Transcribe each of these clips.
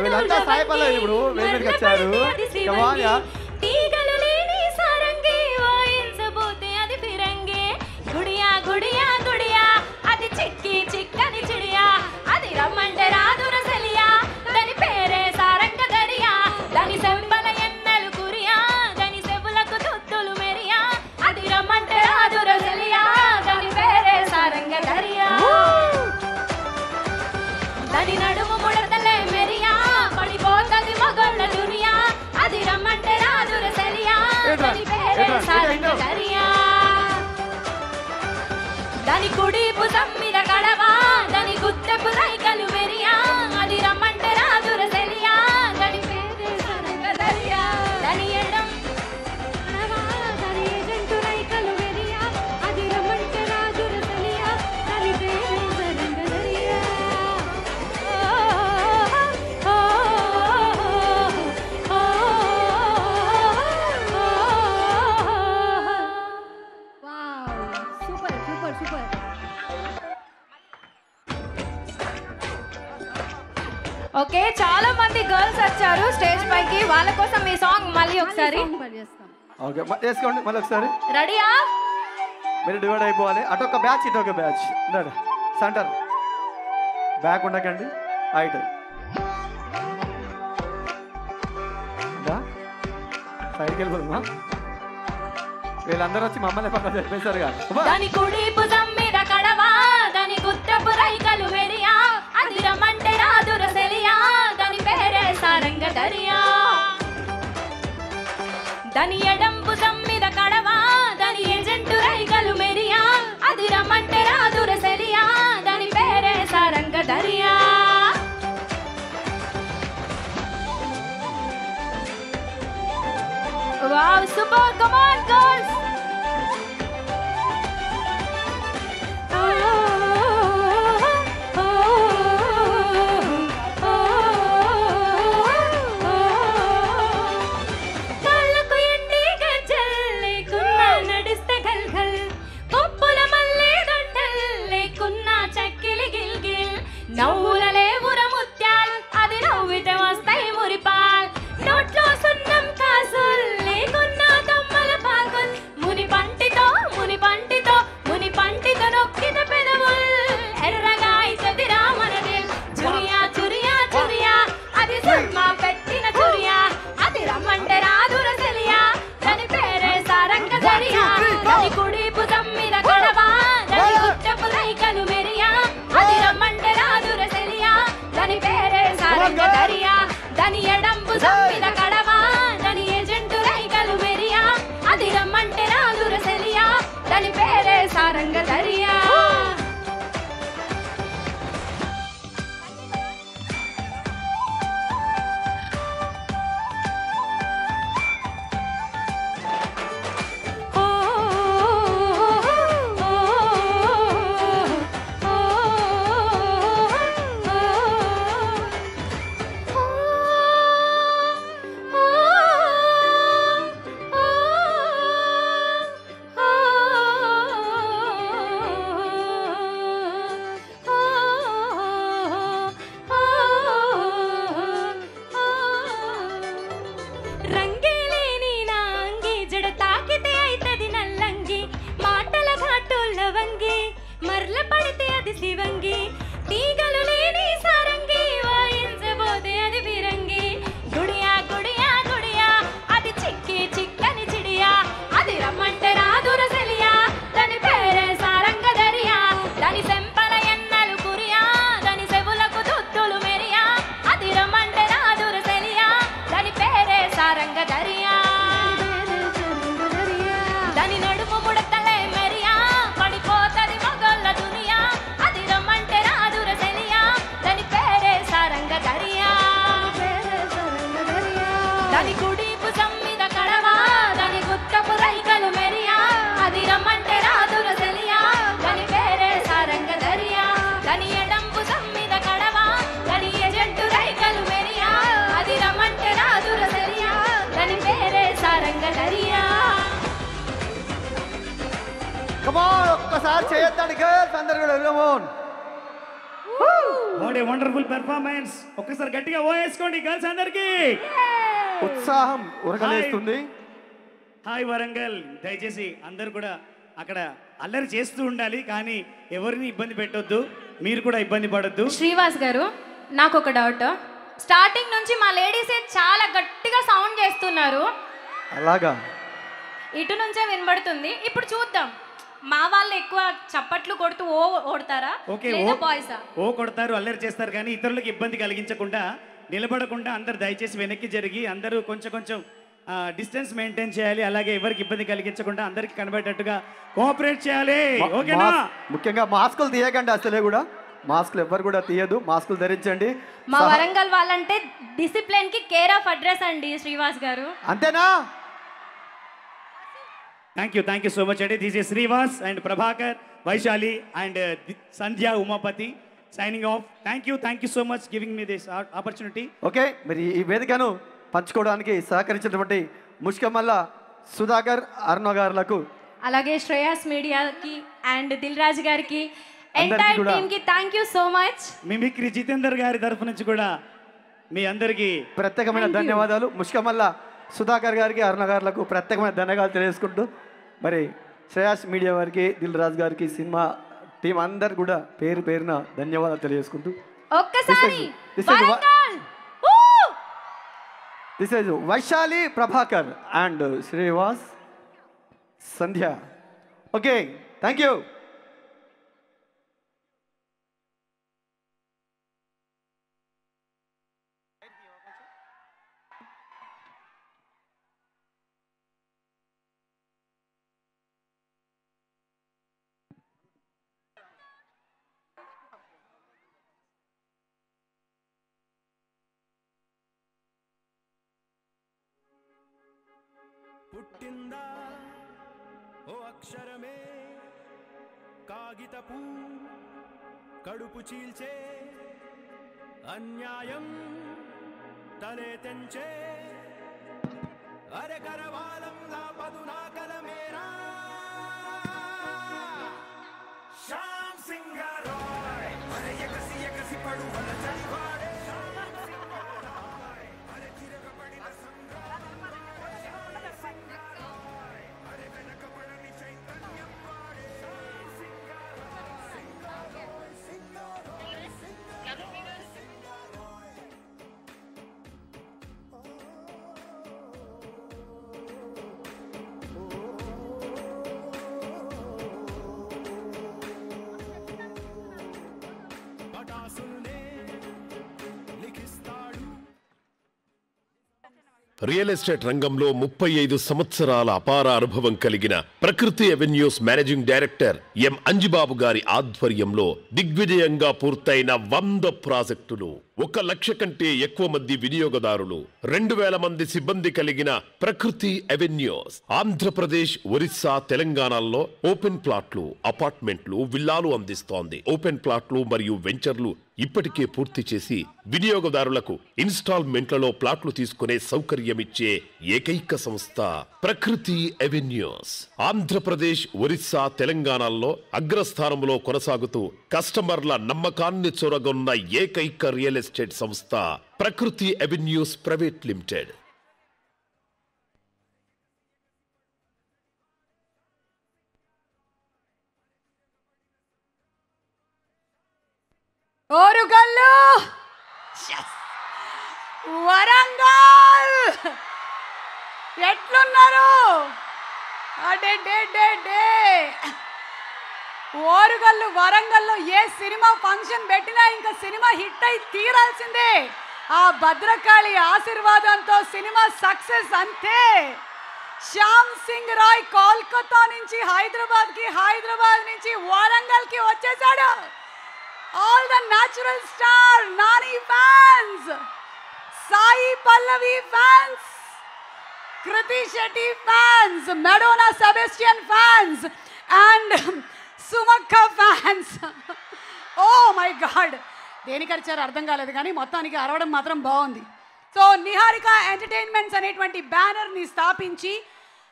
వీళ్ళంతా సాయి పల్లవి ఇప్పుడు వేదికకి వచ్చారు. తీగలు లేని సారంగి వాయించబోతే అది ఫిరంగి గుడియా గుడియా గుడియా అది చిక్కి చిక్కని చిడియా అది రమ్మంటే రాదు రసలియా దాని పేరే సారంగ దరియా దాని సెంబల ఎన్నెలు కురియా దాని సెబులకు తుత్తులు మెరియా అది రమ్మంటే రాదు రసలియా దాని పేరే సారంగ దరియా దాని నడుము ముడతలే మెరియా పడిపోతది మగళ్ళ దునియా అది రమ్మంటే రాదు రసలియా దాని పేరే సారంగ దరియా దాని కుడి భుజం మీద కడవా దాని గుత్తెపు రైకలు మెరియా అది రమ్మంటే రాదు రసలియా దాని పేరే సారంగ దరియా దాని ఎడం కడవా దాని ఏజెంటు రైకలు మెరియా అది రమ్మంటే రాదు రసలియా దాని పేరే Saranga Dariya super super super. Okay చాలా మంది గర్ల్స్ వచ్చారు స్టేజ్ పైకి వాళ్ళ కోసం ఈ సాంగ్ మళ్ళీ ఒకసారి ఓకే వేసుకోండి మళ్ళీ ఒకసారి. రెడీయా? మీరు డివైడ్ అయిపోవాలి. అటొక బ్యాచ్ ఇటొక బ్యాచ్. సెంటర్ బ్యాక్ ఉండకండి. హైట్ సైడ్కి వెళ్ళిపోతుందా? వీళ్ళందరూ వచ్చి మమ్మల్ని పక్కన చెప్పేశారు కదా. దాని కుడి భుజం మీద కడవా దాని గుత్తపు రైకలు మెరియా అది రమ్మంటే రాదు రసలియా దాని పేరే సారంగ దరియా దాని ఎడం భుజం మీద కడవా దాని ఏజెంటు రైకలు మెరియా అది రమ్మంటే రాదు రసలియా దాని పేరే Saranga Dariya wow super come on girls. కళ్ళకు ఎండి గజ్జల్ లేకున్నా నడిస్తే గల్ గల్ కొప్పుల మల్లె దండల్ లేకున్నా చక్కిలి గిల్ గిల్ నవ్వుల లేవుర ముత్యాల్ అది నవ్వితే వస్తాయి మురిపాల్ నోట్లో సున్నం కాసుల్ లేకున్నా తమ్మల పాకుల్ ముని పంటితో నొక్కిత పెదవుల్ ఎర్రగా అయితది రామనదిల్ చురియా చురియా చురియా అది సుర్మా పెట్టిన చురియా అది రమ్మంటే రాదు రసలియా దాని పేరే సారంగ దరియా దాని కుడి భుజం మీద కడవా దాని గుత్తెపు రైకలు మెరియా అది రమ్మంటే రాదు రసలియా దాని పేరే సారంగ దరియా దాని ఎడం భుజం మీద కడవా దాని ఏజెంటు రైకలు మెరియా అది రమ్మంటే రాదు రసలియా దాని పేరే సారంగ దరియా రంగేలేని నా అంగి జడ తాకితే అయితది నల్లంగి మాటల ఘాటుల్ల వంగి మర్ల పడితే అది శివంగి తీగలు లేని సారంగి వాయించబోతే అది ఫిరంగి గుడియా గుడియా గుడియా అది చిక్కి చిక్కని చిడియా అది రమ్మంటే రాదు రసలియా దాని పేరే సారంగ దరియా దాని సెంపల ఎన్నెలు కురియా దాని సెబులకు తుత్తులు మెరియా అది రమ్మంటే రాదు రసలియా దాని పేరే సారంగ దరియా దాని నడుము ముడతలే మెరియా పడిపోతది మగళ్ళ దునియా అది రమ్మంటే రాదు రసలియా దాని పేరే సారంగ దరియా దాని కుడి భుజం మీద కడవా దాని గుత్తపు రైకలు మెరియా అది రమ్మంటే రాదు రసలియా దాని పేరే సారంగ దరియా దాని ఎడం భుజం మీద కడవా దాని ఏజెంటు రైకలు మెరియా అది రమ్మంటే రాదు రసలియా దాని పేరే సారంగ దరియా. కమాన్ ఒక్కసారి చేయొద్దండి గర్ల్స్ అందరు కూడా come on. What a wonderful performance. ఒక్కసారి గట్టిగా ఓ వేసుకోండి గర్ల్స్ అందరికి. ఉత్సాహం ఉరకలేస్తుంది. హాయ్ వరంగల్. దయచేసి అందరు కూడా అక్కడ అల్లరి చేస్తూ ఉండాలి, కానీ ఎవరిని ఇబ్బంది పెట్టొద్దు, మీరు కూడా ఇబ్బంది పడొద్దు. శ్రీవాస్ గారు, నాకు ఒక డౌట్. స్టార్టింగ్ నుంచి మా లేడీసే చాలా గట్టిగా సౌండ్ చేస్తున్నారు. అలాగా ఇటు నుంచే వినబడుతుంది. ఇప్పుడు చూద్దాం, మా వాళ్ళు ఎక్కువ చప్పట్లు కొడుతూ ఓ ఓడతారా లేదా బాయ్సా? ఓ కొడతారు, అల్లరి చేస్తారు, కానీ ఇతరులకు ఇబ్బంది కలిగించకుండా నిలబడకుండా అందరు దయచేసి వెనక్కి జరిగి అందరూ కొంచెం డిస్టెన్స్ మెయింటైన్ చేయాలి. అలాగే ఎవరికి ఇబ్బంది కలిగించకుండా అందరికి కనబడేటట్టుగా కోఆపరేట్ చేయాలి. ఓకేనా? ముఖ్యంగా మాస్కులు తీయకండి, అసలే కూడా మాస్కులు ఎవరు కూడా తీయదు, మాస్కులు ధరించండి. మా వరంగల్ వాళ్ళంటే డిసిప్లిన్ కి కేర్ ఆఫ్ అడ్రస్ అండి శ్రీవాస్ గారు. అంతేనా? థ్యాంక్ యూ సో మచ్ అండి. This is Srivas and Prabhakar, Vaishali and Sandhya, Umapathi signing off. Thank you so much giving me this opportunity. Okay, మరి ఈ వేదికను పంచుకోవడానికి సహకరించినటువంటి ముష్కమల్ల సుధాకర్, అరుణ గారులకు, అలాగే శ్రేయాస్ మీడియాకి అండ్ దిల్ రాజు గారికి, ఎంటైర్ టీమ్ కి thank you so much. Mimicry Jitender గారి తరఫు నుంచి కూడా మీ అందరికి ప్రత్యేకమైన ధన్యవాదాలు. ముష్కమల్ల సుధాకర్ గారికి, అరుణ గారులకు ప్రత్యేకమైన ధన్యవాదాలు తెలియజేసుకుంటూ, మరి శ్రేయాస్ మీడియా వారికి, దిల్ రాజు గారికి, సినిమా టీం అందరు కూడా పేరు పేరున ధన్యవాదాలు తెలియజేసుకుంటూ, ఒక్కసారి this is Vaishali, Prabhakar and Srivas, Sandhya. Okay, thank you. పుట్టిందా ఓ అక్షరమే కాగితపు కడుపు చీల్చే అన్యాయం తలే తెంచే అరె కరవాలంలా పదునా కలమేరా శ్యామ్ సింగ్ రాయ్ అరె ఎగసి ఎగసి పడు వల చలివాడే అరె తిరగబడిన సంగ్రామం అరె వెనకబడని చైతన్యం వాడే పటాసుల్నే లిఖిస్తాడు. రియల్ ఎస్టేట్ రంగంలో 35 సంవత్సరాల అపార అనుభవం కలిగిన ప్రకృతి avenues managing director M Anjibabu గారి ఆధ్వర్యంలో దిగ్విజయంగా పూర్తయిన 100 ప్రాజెక్టులు, 1 లక్ష కంటే ఎక్కువ మంది వినియోగదారులు, 2000 మంది సిబ్బంది కలిగిన ప్రకృతి అవెన్యూస్ ఆంధ్రప్రదేశ్, ఒరిస్సా, తెలంగాణలో ఓపెన్ ప్లాట్లు, అపార్ట్మెంట్లు, విల్లాలు అందిస్తోంది. ఓపెన్ ప్లాట్లు మరియు వెంచర్లు ఇప్పటికే పూర్తి చేసి వినియోగదారులకు ఇన్స్టాల్మెంట్లలో ప్లాట్లు తీసుకునే సౌకర్యమిచ్చే ఏకైక సంస్థ ప్రకృతి అవెన్యూస్. ఆంధ్రప్రదేశ్, ఒరిస్సా, తెలంగాణలో అగ్రస్థానంలో కొనసాగుతూ కస్టమర్ల నమ్మకాన్ని చొరగొన్న ఏకైక రియల్ ఎస్టేట్ సంస్థ ప్రకృతి avenues private limited. Orugallu, Warangal ఎట్లున్నారు? ఓరుగల్లు వరంగల్లో ఏ సినిమా ఫంక్షన్ పెట్టినా ఇంకా సినిమా హిట్ అయి తీరాల్సిందే. ఆ భద్రకాళి ఆశీర్వాదంతో సినిమా సక్సెస్ అంతే. శ్యామ్ సింగ్ రాయ్ కోల్కతా నుంచి హైదరాబాద్ నుంచి వరంగల్కి వచ్చేసాడు. All the natural star Nani fans, Sai Pallavi fans, Kriti Shetty fans, Madonna Sebastian fans and Sumakha fans. Oh my God! దేనికరిచారు అర్థం కాలేదు, కానీ మొత్తానికి అరవడం మాత్రం బాగుంది. సో నిహారిక ఎంటర్టైన్మెంట్స్ అనేటువంటి బ్యానర్ని స్థాపించి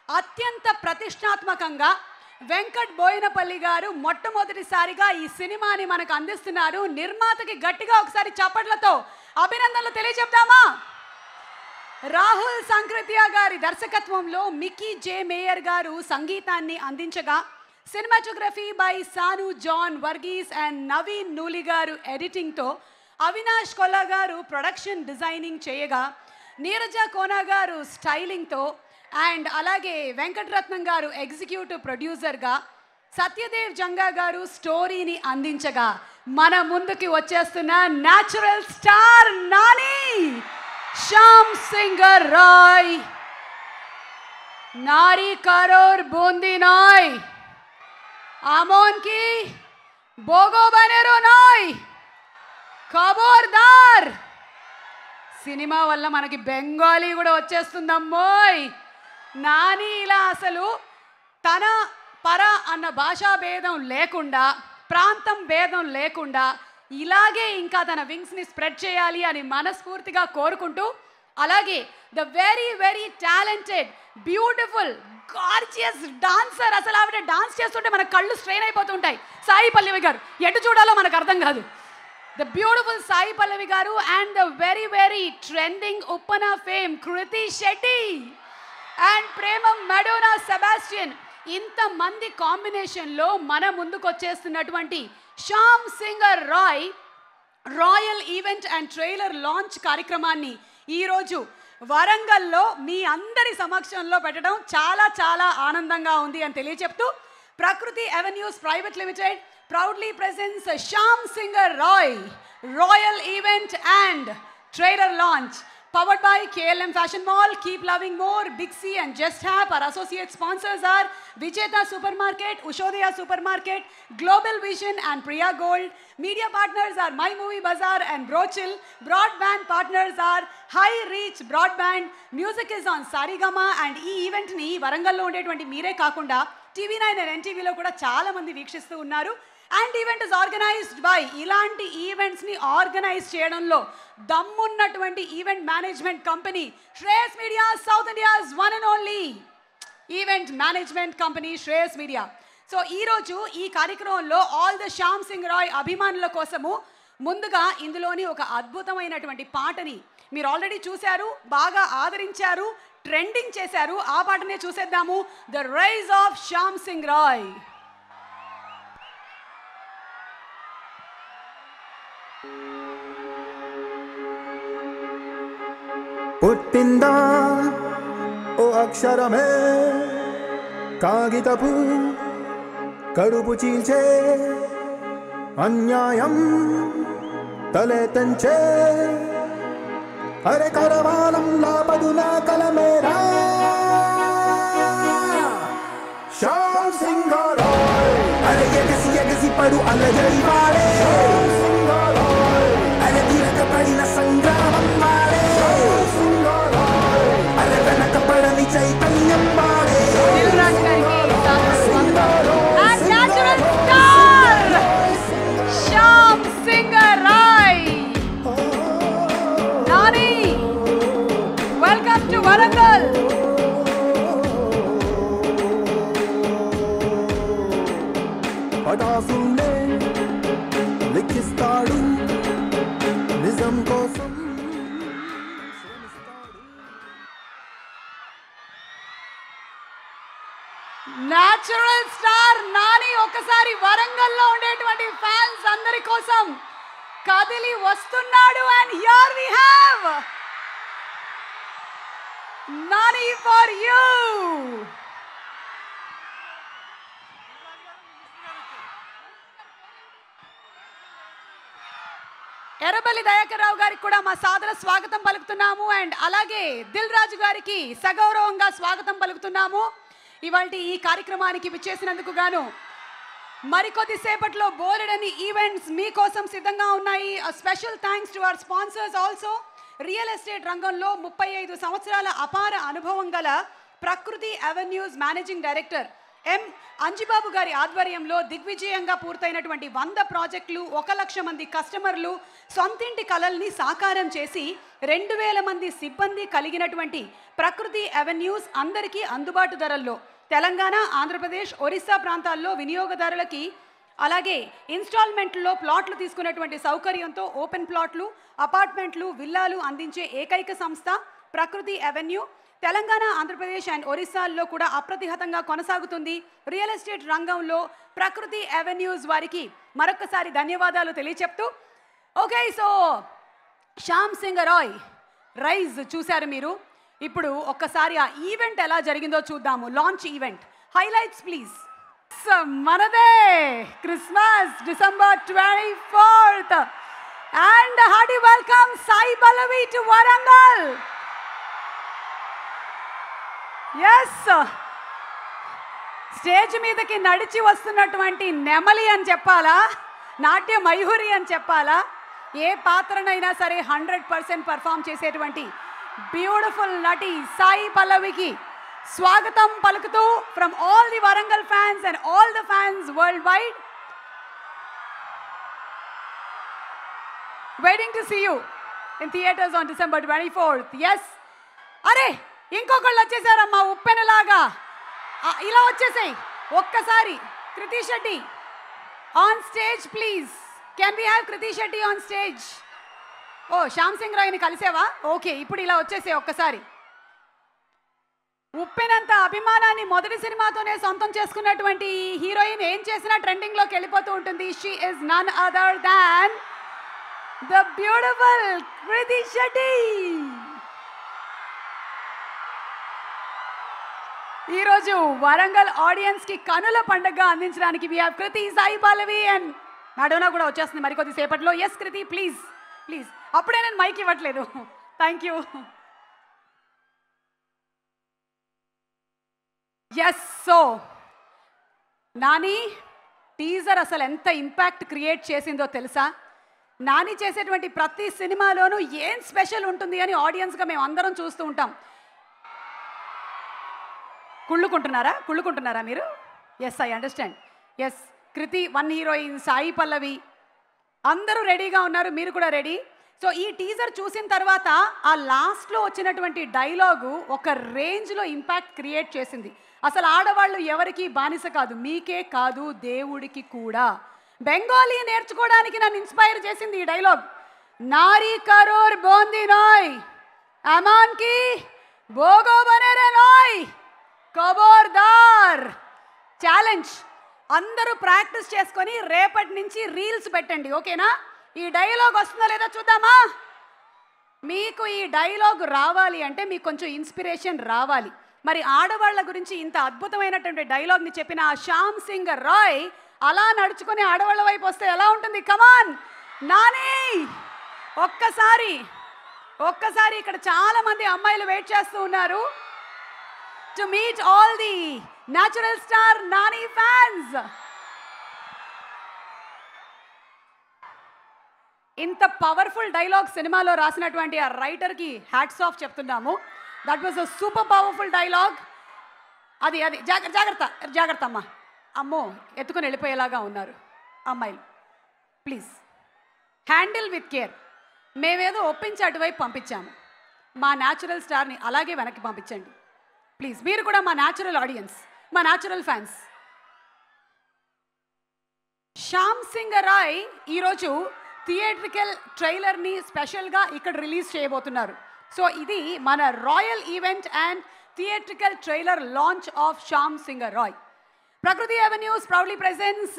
అత్యంత ప్రతిష్టాత్మకంగా వెంకట్ బోయినపల్లి గారు మొట్టమొదటిసారిగా ఈ సినిమాని మనకు అందిస్తున్నారు. నిర్మాతకి గట్టిగా ఒకసారి చప్పట్లతో అభినందనలు తెలియజెప్దామా? రాహుల్ సంక్రతియా గారి దర్శకత్వంలో మికీ జే మేయర్ గారు సంగీతాన్ని అందించగా, cinematography by Sanu John Varghese and Naveen Nooli గారు ఎడిటింగ్తో, అవినాష్ కొల్లా గారు ప్రొడక్షన్ డిజైనింగ్ చేయగా, నీరజ కోనా గారు స్టైలింగ్తో అండ్ అలాగే వెంకటరత్నం గారు ఎగ్జిక్యూటివ్ ప్రొడ్యూసర్గా, సత్యదేవ్ జంగా గారు స్టోరీని అందించగా, మన ముందుకి వచ్చేస్తున్న న్యాచురల్ స్టార్ నాని శ్యామ్ సింగ్ రాయ్. नारी करोर बूंदी नाय आमोन की बोगो बनेरो नाय खबरदार సినిమా వల్ల మనకి బెంగాలీ కూడా వచ్చేస్తుందమ్మోయ్. నాని ఇలా అసలు తన పర అన్న భాషా భేదం లేకుండా, ప్రాంతం భేదం లేకుండా ఇలాగే ఇంకా తన వింగ్స్ని స్ప్రెడ్ చేయాలి అని మనస్ఫూర్తిగా కోరుకుంటూ, అలాగే the very very talented beautiful gorgeous dancer, అసలు ఆవిడ డాన్స్ చేస్తుంటే మన కళ్ళు స్ట్రెయిన్ అయిపోతుంటాయి, సాయి పల్లవి గారు. ఎటు చూడాలో మనకు అర్థం కాదు. The beautiful Sai Pallavi garu and the very very trending Uppana fame Kriti Shetty and Premam Madonna Sebastian inta mandi combination lo mana munduku vachestunnaటువంటి Shyam Singh Roy royal event and trailer launch కార్యక్రమాన్ని ఈ రోజు వరంగల్లో మీ అందరి సమక్షంలో పెట్టడం చాలా చాలా ఆనందంగా ఉంది అని తెలియజెప్తూ, ప్రకృతి avenues private limited proudly presents Shyam Singh Roy Royal Event and Trailer Launch, powered by KLM Fashion Mall, Keep Loving More, Big C and Just Hap. Our associate sponsors are Vijeta Supermarket, Ushodaya Supermarket, Global Vision and Priya Gold. Media partners are My Movie Bazaar and Brochil. Broadband partners are High Reach Broadband. Music is on Sarigama and ee event ni Varangallo undetvanti meere kaakunda TV9 and NTV lo kuda chaala mandi veekshistu unnaru. And event is organized by ఇలాంటి events ని organize చేయడంలో దమ్మున్నటువంటి event management company Shreyas media, south India's one and only event management company Shreyas media. So ఈరోజు ఈ కార్యక్రమంలో all the Shyam Singh Roy అభిమానుల కోసము ముందుగా ఇందులోని ఒక అద్భుతమైనటువంటి పాటని మీరు ఆల్రెడీ చూశారు, బాగా ఆదరించారు, ట్రెండింగ్ చేశారు. ఆ పాటనే చూసేద్దాము. The rise of Shyam Singh Roy. పుట్టిందా ఓ అక్షరమే కాగితపు కడుపు చీల్చే అన్యాయం తలే తెంచే అరే కరవాలం లాపదునా కలమేరా శ్యామ్ సింగ్ రాయ్ అరే ఎగసి ఎగసి పడు అలజడి వాడే అరే తిరగబడిన సంగ్రామం వాడే అరే వెనకబడని చైతన్యం వాడే natural star Shyam Singh Roy. Nani, welcome to Warangal. పటాసుండే లిఖిస్తాడు నిజం కోసం. న్యాచురల్ స్టార్ నాని ఒక్కసారి వరంగల్లో ఉండేటువంటి ఫ్యాన్స్ అందరి కోసం కదిలి వస్తున్నాడు. And here we have Nani for you. Errabelli Dayakar Rao గారికి కూడా మా సాదర స్వాగతం పలుకుతున్నాము. అండ్ అలాగే దిల్ రాజు గారికి సగౌరవంగా స్వాగతం పలుకుతున్నాము. ఇవాల్టి ఈ కార్యక్రమానికి విచ్చేసినందుకు గాను మరికొద్ది సేపట్లో బోలెడని ఈవెంట్స్ మీకోసం సిద్ధంగా ఉన్నాయి. Special thanks to our sponsors also. Real estate రంగంలో 35 సంవత్సరాల అపార అనుభవం గల ప్రకృతి avenues managing director M Anjibabu గారి ఆధ్వర్యంలో దిగ్విజయంగా పూర్తయినటువంటి 100 ప్రాజెక్టులు, 1 లక్ష మంది కస్టమర్లు, సొంతింటి కలల్ని సాకారం చేసి 2000 మంది సిబ్బంది కలిగినటువంటి ప్రకృతి అవెన్యూస్ అందరికీ అందుబాటు ధరల్లో తెలంగాణ, ఆంధ్రప్రదేశ్, ఒరిస్సా ప్రాంతాల్లో వినియోగదారులకి అలాగే ఇన్స్టాల్మెంట్లో ప్లాట్లు తీసుకునేటువంటి సౌకర్యంతో ఓపెన్ ప్లాట్లు, అపార్ట్మెంట్లు, విల్లాలు అందించే ఏకైక సంస్థ ప్రకృతి అవెన్యూ. తెలంగాణ, ఆంధ్రప్రదేశ్ అండ్ ఒరిస్సాల్లో కూడా అప్రతిహతంగా కొనసాగుతుంది. రియల్ ఎస్టేట్ రంగంలో ప్రకృతి అవెన్యూస్ వారికి మరొకసారి ధన్యవాదాలు తెలియచెప్తూ, okay, so Shyam Singh Roy rise చూశారు మీరు. ఇప్పుడు ఒక్కసారి ఆ ఈవెంట్ ఎలా జరిగిందో చూద్దాము. Launch event highlights please. మనదే Christmas December 24th and hearty welcome Sai Pallavi to Warangal. Yes, stage మీదకి నడిచి వస్తున్నటువంటి నెమలి అని చెప్పాలా, నాట్య మయూరి అని చెప్పాలా, ఏ పాత్రనైనా సరే 100% పర్ఫామ్ చేసేటువంటి బ్యూటిఫుల్ నటి సాయి పల్లవికి స్వాగతం పలుకుతూ from all the Warangal fans and all the fans world wide, waiting to see you in theatres on December 24th. Yes, అరే ఇంకొకళ్ళు వచ్చేసారమ్మా ఉప్పెనలాగా, ఇలా వచ్చేసాయి. ఒక్కసారి Kriti Shetty on stage please. Can we have Kriti Shetty on stage? ఓ, శ్యామ్ సింగ్ రాయ్ని కలిసేవా? ఓకే, ఇప్పుడు ఇలా వచ్చేసే. ఒక్కసారి ఉప్పెనంత అభిమానాన్ని మొదటి సినిమాతోనే సొంతం చేసుకున్నటువంటి హీరోయిన్ ఏం చేసినా ట్రెండింగ్లోకి వెళ్ళిపోతూ ఉంటుంది. She is none other than the beautiful Kriti Shetty. ఈరోజు వరంగల్ ఆడియన్స్కి కనుల పండుగ అందించడానికి we have Kriti, Sai Pallavi and Madonna కూడా వచ్చేస్తుంది మరికొద్ది సేపట్లో. Yes Kriti please please. అప్పుడే నేను మైక్ ఇవ్వట్లేదు. Thank you. Yes, so Nani teaser అసలు ఎంత ఇంపాక్ట్ క్రియేట్ చేసిందో తెలుసా? నాని చేసేటువంటి ప్రతి సినిమాలోనూ ఏం స్పెషల్ ఉంటుంది అని ఆడియన్స్గా మేము అందరం చూస్తూ ఉంటాం. కుళ్ళుకుంటున్నారా మీరు? Yes, I understand. Yes, Kriti, one heroine, Sai Pallavi అందరూ రెడీగా ఉన్నారు, మీరు కూడా రెడీ. సో ఈ టీజర్ చూసిన తర్వాత ఆ లాస్ట్లో వచ్చినటువంటి డైలాగు ఒక రేంజ్లో ఇంపాక్ట్ క్రియేట్ చేసింది. అసలు ఆడవాళ్ళు ఎవరికి బానిస కాదు, మీకే కాదు దేవుడికి కూడా. బెంగాలీ నేర్చుకోవడానికి నన్ను ఇన్స్పైర్ చేసింది ఈ డైలాగ్. నారీ కరోర్ బోంది నాయ్, అమాన్కి బోగో బనేరే నాయ్, ఖబర్దార్. ఛాలెంజ్, అందరూ ప్రాక్టీస్ చేసుకొని రేపటి నుంచి రీల్స్ పెట్టండి, ఓకేనా? ఈ డైలాగ్ వస్తుందో లేదో చూద్దామా? మీకు ఈ డైలాగ్ రావాలి అంటే మీకు కొంచెం ఇన్స్పిరేషన్ రావాలి. మరి ఆడవాళ్ళ గురించి ఇంత అద్భుతమైనటువంటి డైలాగ్ని చెప్పిన ఆ శ్యామ్ సింగ్ రాయ్ అలా నడుచుకొని ఆడవాళ్ళ వైపు వస్తే ఎలా ఉంటుంది? కమాన్ నాని, ఒక్కసారి ఇక్కడ చాలా మంది అమ్మాయిలు వెయిట్ చేస్తూ ఉన్నారు to meet all the natural star Nani fans. ఇంత పవర్ఫుల్ డైలాగ్ సినిమాలో రాసినటువంటి ఆ రైటర్కి హ్యాట్స్ ఆఫ్ చెప్తున్నాము. That was a super powerful dialogue. అది జాగ్రత్త అమ్మా, అమ్మో ఎత్తుకొని వెళ్ళిపోయేలాగా ఉన్నారు అమ్మాయిలు. Please handle with care. మేమేదో ఒప్పించి అటువైపు పంపించాము, మా న్యాచురల్ స్టార్ని అలాగే వెనక్కి పంపించండి ప్లీజ్. మీరు కూడా మా న్యాచురల్ ఆడియన్స్, మా న్యాచురల్ ఫ్యాన్స్. శ్యామ్ సింగ్ రాయ్ ఈరోజు థియేట్రికల్ ట్రైలర్ని స్పెషల్గా ఇక్కడ రిలీజ్ చేయబోతున్నారు. సో ఇది మన royal event and theatrical trailer launch of Shyam Singh Roy. Prakriti Avenues proudly presents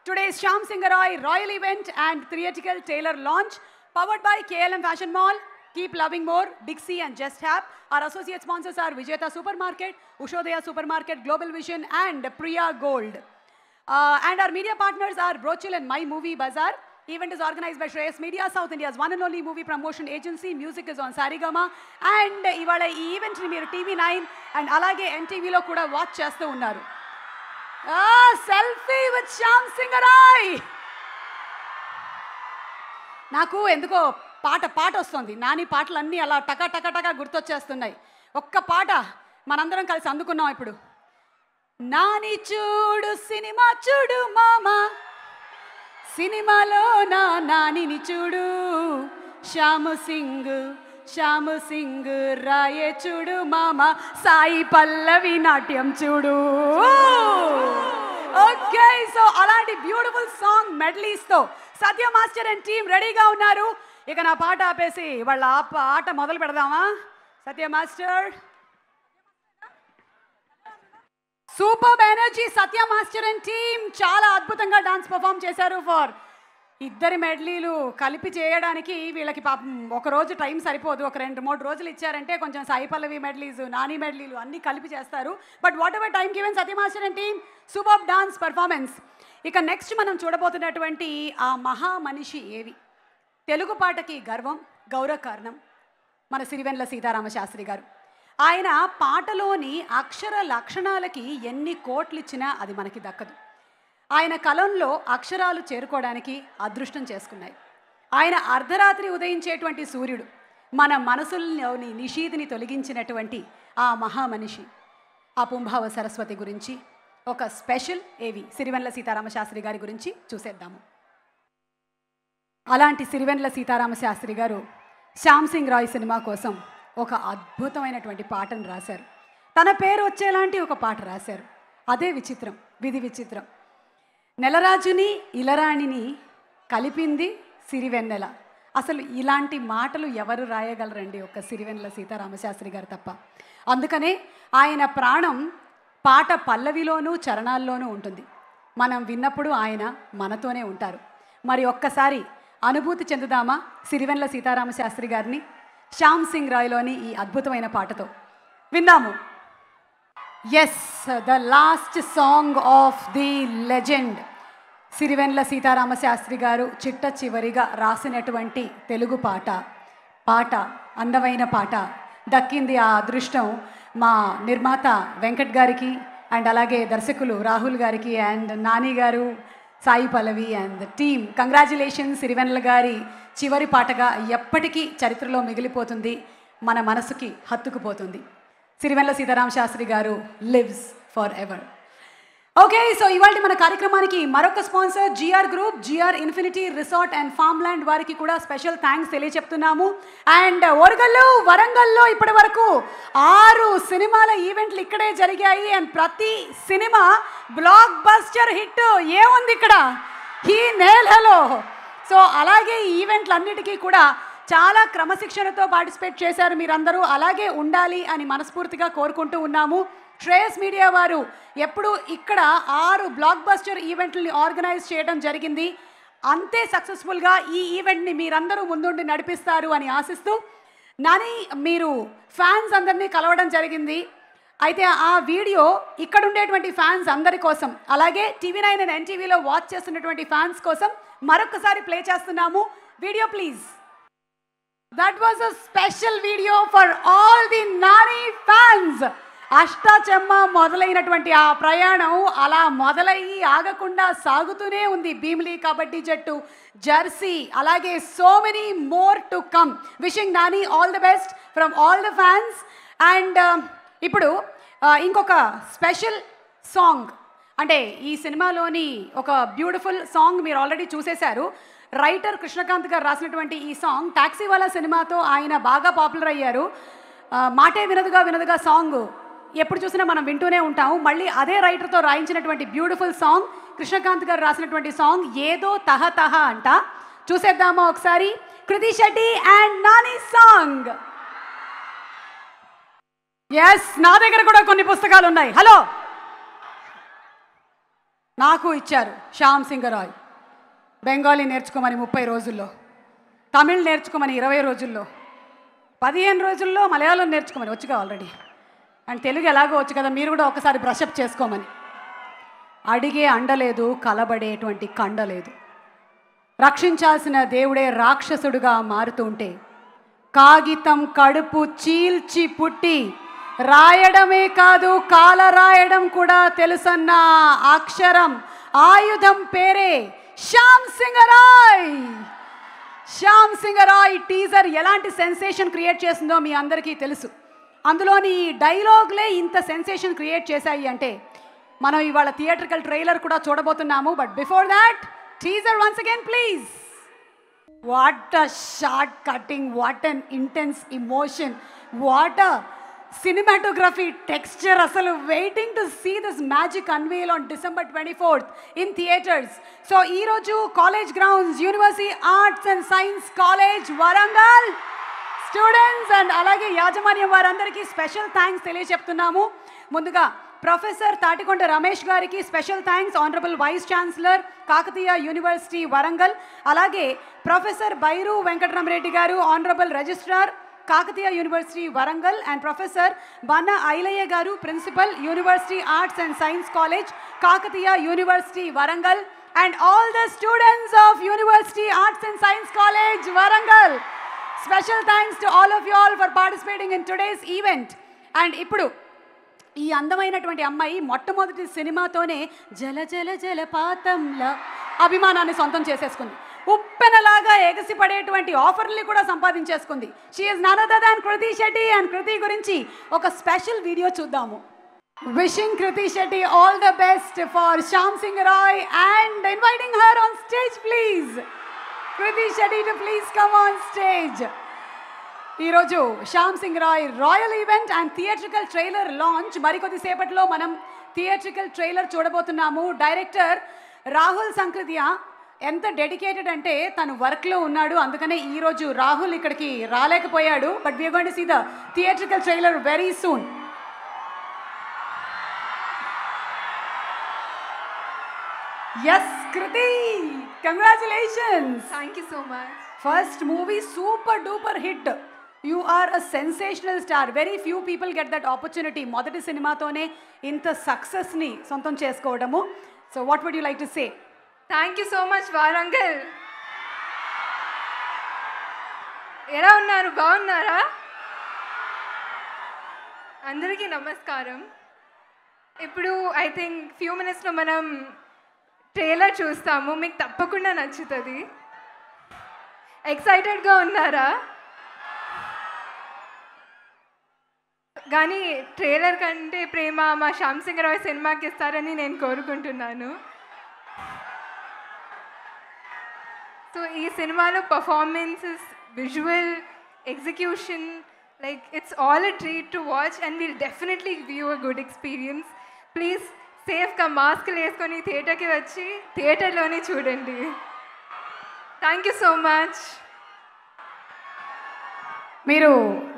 today's Shyam Singh Roy Royal Event and Theatrical Trailer Launch, powered by KLM Fashion Mall, Keep Loving More, Big C and Just Hap. Our associate sponsors are Vijayata Supermarket, Ushodaya Supermarket, Global Vision and Priya Gold. And our media partners are Brochil and My Movie Bazaar. Event is organized by Shreyas Media, South India's one and only movie promotion agency. Music is on Sarigama. And ivala ee event ni meer TV9 and alage NTV lo kuda watch chestu unnaru. Selfie with Shyam Singh Roy. నాకు ఎందుకో పాట వస్తుంది. నాని పాటలన్నీ అలా టకా గుర్తొచ్చేస్తున్నాయి. ఒక్క పాట మనందరం కలిసి అందుకున్నాం ఇప్పుడు. నాని చూడు సినిమా చూడు మామా, సినిమాలో నా నానిని చూడు, శ్యామ్ సింగ్ శ్యామ్ సింగ్ రాయే చూడు మామ, సాయి పల్లవి నాట్యం చూడు. ఓకే, సో అలాంటి బ్యూటిఫుల్ సాంగ్ మెడలీస్తో సత్య మాస్టర్ అండ్ టీమ్ రెడీగా ఉన్నారు. ఇక నా పాట ఆపేసి వాళ్ళ ఆట మొదలు పెడదామా? Satya master, super energy. Satya master and team చాలా అద్భుతంగా డాన్స్ పర్ఫామ్ చేశారు. ఫర్ ఇద్దరి మెడ్లీలు కలిపి చేయడానికి వీళ్ళకి పాపం ఒక రోజు టైం సరిపోదు. ఒక 2-3 రోజులు ఇచ్చారంటే కొంచెం సాయి పల్లవి మెడ్లీస్, నాని మెడ్లీలు అన్నీ కలిపి చేస్తారు. But what ever time given, Satya master and team super dance performance. ఇక నెక్స్ట్ మనం చూడబోతున్నటువంటి ఆ మహా మనిషి ఏవి, తెలుగు పాటకి గర్వం, గౌరవ కారణం మన సిరివెన్నెల సీతారామ శాస్త్రి గారు. ఆయన పాటలోని అక్షర లక్షణాలకి ఎన్ని కోట్లు ఇచ్చినా అది మనకి దక్కదు. ఆయన కలంలో అక్షరాలు చేరుకోవడానికి అదృష్టం చేసుకున్నాయి. ఆయన అర్ధరాత్రి ఉదయించేటువంటి సూర్యుడు, మన మనసుల్లోని నిషీధిని తొలగించినటువంటి ఆ మహామనిషి ఆ పుంభావ సరస్వతి గురించి ఒక స్పెషల్ ఏవి సిరివెన్నెల సీతారామ శాస్త్రి గారి గురించి చూసేద్దాము. అలాంటి సిరివెన్నెల సీతారామ శాస్త్రి గారు శ్యామ్ సింగ్ రాయ్ సినిమా కోసం ఒక అద్భుతమైనటువంటి పాటను రాశారు. తన పేరు వచ్చేలాంటి ఒక పాట రాశారు. అదే విచిత్రం, విధి విచిత్రం. నెలరాజుని ఇలరాణిని కలిపింది సిరివెన్నెల. అసలు ఇలాంటి మాటలు ఎవరు రాయగలరండి ఒక సిరివెన్నెల సీతారామ శాస్త్రి గారు తప్ప. అందుకనే ఆయన ప్రాణం పాట పల్లవిలోనూ చరణాల్లోనూ ఉంటుంది. మనం విన్నప్పుడు ఆయన మనతోనే ఉంటారు. మరి ఒక్కసారి అనుభూతి చెందుదామా సిరివెన్నెల సీతారామ శాస్త్రి గారిని శ్యామ్ సింగ్ రాయ్లోని ఈ అద్భుతమైన పాటతో విందాము. Yes, the last song of the legend Sirivennela Seetharama Sastry గారు చిట్ట చివరిగా రాసినటువంటి తెలుగు పాట. అందమైన పాట దక్కింది. ఆ అదృష్టం మా నిర్మాత వెంకట్ గారికి అండ్ అలాగే దర్శకులు రాహుల్ గారికి అండ్ నాని గారు, Sai Pallavi and the team. Congratulations. Sirivennela గారి చివరి పాటగా ఎప్పటికీ చరిత్రలో మిగిలిపోతుంది, మన మనసుకి హత్తుకుపోతుంది. సిరివెన్నెల సీతారామ శాస్త్రి గారు lives forever. Okay, so ఇవాళ మన కార్యక్రమానికి మరొక sponsor GR group, GR infinity resort and farm land వారికి కూడా స్పెషల్ థ్యాంక్స్ తెలియచెప్తున్నాము. అండ్ ఓరుగల్లు, వరంగల్లో ఇప్పటి వరకు 6 సినిమాల ఈవెంట్లు ఇక్కడే జరిగాయి. అండ్ ప్రతి సినిమా బ్లాక్ బస్టర్ హిట్. ఏముంది ఇక్కడ ఈ నేలలో? సో అలాగే ఈ ఈవెంట్లన్నిటికీ కూడా చాలా క్రమశిక్షణతో పార్టిసిపేట్ చేశారు మీరందరూ. అలాగే ఉండాలి అని మనస్ఫూర్తిగా కోరుకుంటూ ఉన్నాము. శ్రేయస్ మీడియా వారు ఎప్పుడు ఇక్కడ 6 బ్లాక్ బస్టర్ ఈవెంట్లని ఆర్గనైజ్ చేయడం జరిగింది. అంతే సక్సెస్ఫుల్గా ఈ ఈవెంట్ని మీరందరూ ముందుండి నడిపిస్తారు అని ఆశిస్తూ, నాని మీరు ఫ్యాన్స్ అందరినీ కలవడం జరిగింది. అయితే ఆ వీడియో ఇక్కడ ఉండేటువంటి ఫ్యాన్స్ అందరి కోసం, అలాగే TV9 అండ్ NTVలో వాచ్ చేస్తున్నటువంటి ఫ్యాన్స్ కోసం మరొకసారి ప్లే చేస్తున్నాము. Video please. That was a special video for all the Nani fans. Ashtachamma మొదలైనటువంటి ఆ ప్రయాణం అలా మొదలయ్యి ఆగకుండా సాగుతూనే ఉంది. భీమిలి కబడ్డీ జట్టు, జెర్సీ, అలాగే so many more to come. Wishing Nani all the best from all the fans. And ఇప్పుడు ఇంకొక స్పెషల్ సాంగ్, అంటే ఈ సినిమాలోని ఒక బ్యూటిఫుల్ సాంగ్ మీరు ఆల్రెడీ చూసేశారు. రైటర్ కృష్ణకాంత్ గారు రాసినటువంటి ఈ సాంగ్ టాక్సీవాలా సినిమాతో ఆయన బాగా పాపులర్ అయ్యారు. మాటే వినదుగా సాంగ్ ఎప్పుడు చూసినా మనం వింటూనే ఉంటాము. మళ్ళీ అదే రైటర్తో రాయించినటువంటి బ్యూటిఫుల్ సాంగ్, కృష్ణకాంత్ గారు రాసినటువంటి సాంగ్ ఏదో తహ అంట. చూసేద్దామా ఒకసారి? Kriti Shetty and Nani song. Yes, నా దగ్గర కూడా కొన్ని పుస్తకాలు ఉన్నాయి. హలో, నాకు ఇచ్చారు శ్యామ్ సింగ్ రాయ్. బెంగాలీ నేర్చుకోమని 30 రోజుల్లో, తమిళ్ నేర్చుకోమని 20 రోజుల్లో, 15 రోజుల్లో మలయాళం నేర్చుకోమని వచ్చుగా ఆల్రెడీ. అండ్ తెలుగు ఎలాగో వచ్చు కదా, మీరు కూడా ఒకసారి బ్రషప్ చేసుకోమని. అడిగే అండలేదు, కలబడేటువంటి కండలేదు. రక్షించాల్సిన దేవుడే రాక్షసుడుగా మారుతుంటే, కాగితం కడుపు చీల్చి పుట్టి రాయడమే కాదు కాల రాయడం కూడా తెలుసన్న అక్షరం ఆయుధం పేరే శ్యామ్ సింగ్ రాయ్. శ్యామ్ సింగ్ రాయ్ టీజర్ ఎలాంటి సెన్సేషన్ క్రియేట్ చేసిందో మీ అందరికీ తెలుసు. అందులోని ఈ డైలాగ్లే ఇంత సెన్సేషన్ క్రియేట్ చేశాయి అంటే మనం ఇవాళ థియేట్రికల్ ట్రైలర్ కూడా చూడబోతున్నాము. But before that teaser once again please. What a shot cutting, what an intense emotion, what a cinematography texture. Asalu waiting to see this magic unveil on December 24th in theaters. So ee roju college grounds, University Arts and Science College Warangal students and అలాగే యాజమాన్యం వారందరికీ special thanks తెలియజెప్తున్నాము. ముందుగా professor Tatikonda Ramesh గారికి special thanks, honourable vice chancellor Kakatiya university Warangal. అలాగే professor Bairu Venkataramareddy గారు, honourable registrar Kakatiya university Warangal, and professor Banna Ilaiah గారు, principal university arts and science college Kakatiya university Warangal, and all the students of university arts and science college Warangal. Special thanks to all of you all for participating in today's event. And ఇప్పుడు ఈ అందమైనటువంటి అమ్మాయి మొట్టమొదటి సినిమాతోనే జల జల జలపాతంలా అభిమానాన్ని సొంతం చేసేసుకుంది. ఉప్పెనలాగా ఎగసి పడేటువంటి ఆఫర్ని కూడా సంపాదించేసుకుంది. She is none other than Kriti Shetty. And Kriti గురించి ఒక స్పెషల్ వీడియో చూద్దాము. Wishing Kriti Shetty all the best for Shyam Singh Roy and inviting her on stage please. Kriti Shetty to please come on stage. ఈరోజు Shyam Singh Roy royal event and theatrical trailer launch. మరికొద్ది సేపట్లో మనం theatrical trailer చూడబోతున్నాము. Director Rahul Sankrityan ఎంత dedicated అంటే తను వర్క్లో ఉన్నాడు, అందుకనే ఈరోజు రాహుల్ ఇక్కడికి రాలేకపోయాడు. But we are going to see the theatrical trailer very soon. Yes, Kriti! Congratulations! Thank you so much. First movie, super duper hit. You are a sensational star. Very few people get that opportunity. మొదటి సినిమాతోనే ఇంత సక్సెస్ని సొంతం చేసుకోవడము. So what would you like to say? Thank you so much, Warangal. ఎలా ఉన్నారు? బాగున్నారా? అందరికీ నమస్కారం. ఇప్పుడు ఐ థింక్ ఫ్యూ మినిట్స్లో మనం ట్రైలర్ చూస్తాము. మీకు తప్పకుండా నచ్చుతుంది. ఎక్సైటెడ్గా ఉన్నారా? కానీ ట్రైలర్ కంటే ప్రేమ మా శ్యామ్ సింగ్ రాయ్ సినిమాకి ఇస్తారని నేను కోరుకుంటున్నాను. సో ఈ సినిమాలో performances, visual, execution, like it's all a treat to watch and will definitely give you a good experience. Please సేఫ్గా మాస్క్లు వేసుకొని థియేటర్కి వచ్చి థియేటర్లోనే చూడండి. Thank you so much. మీరు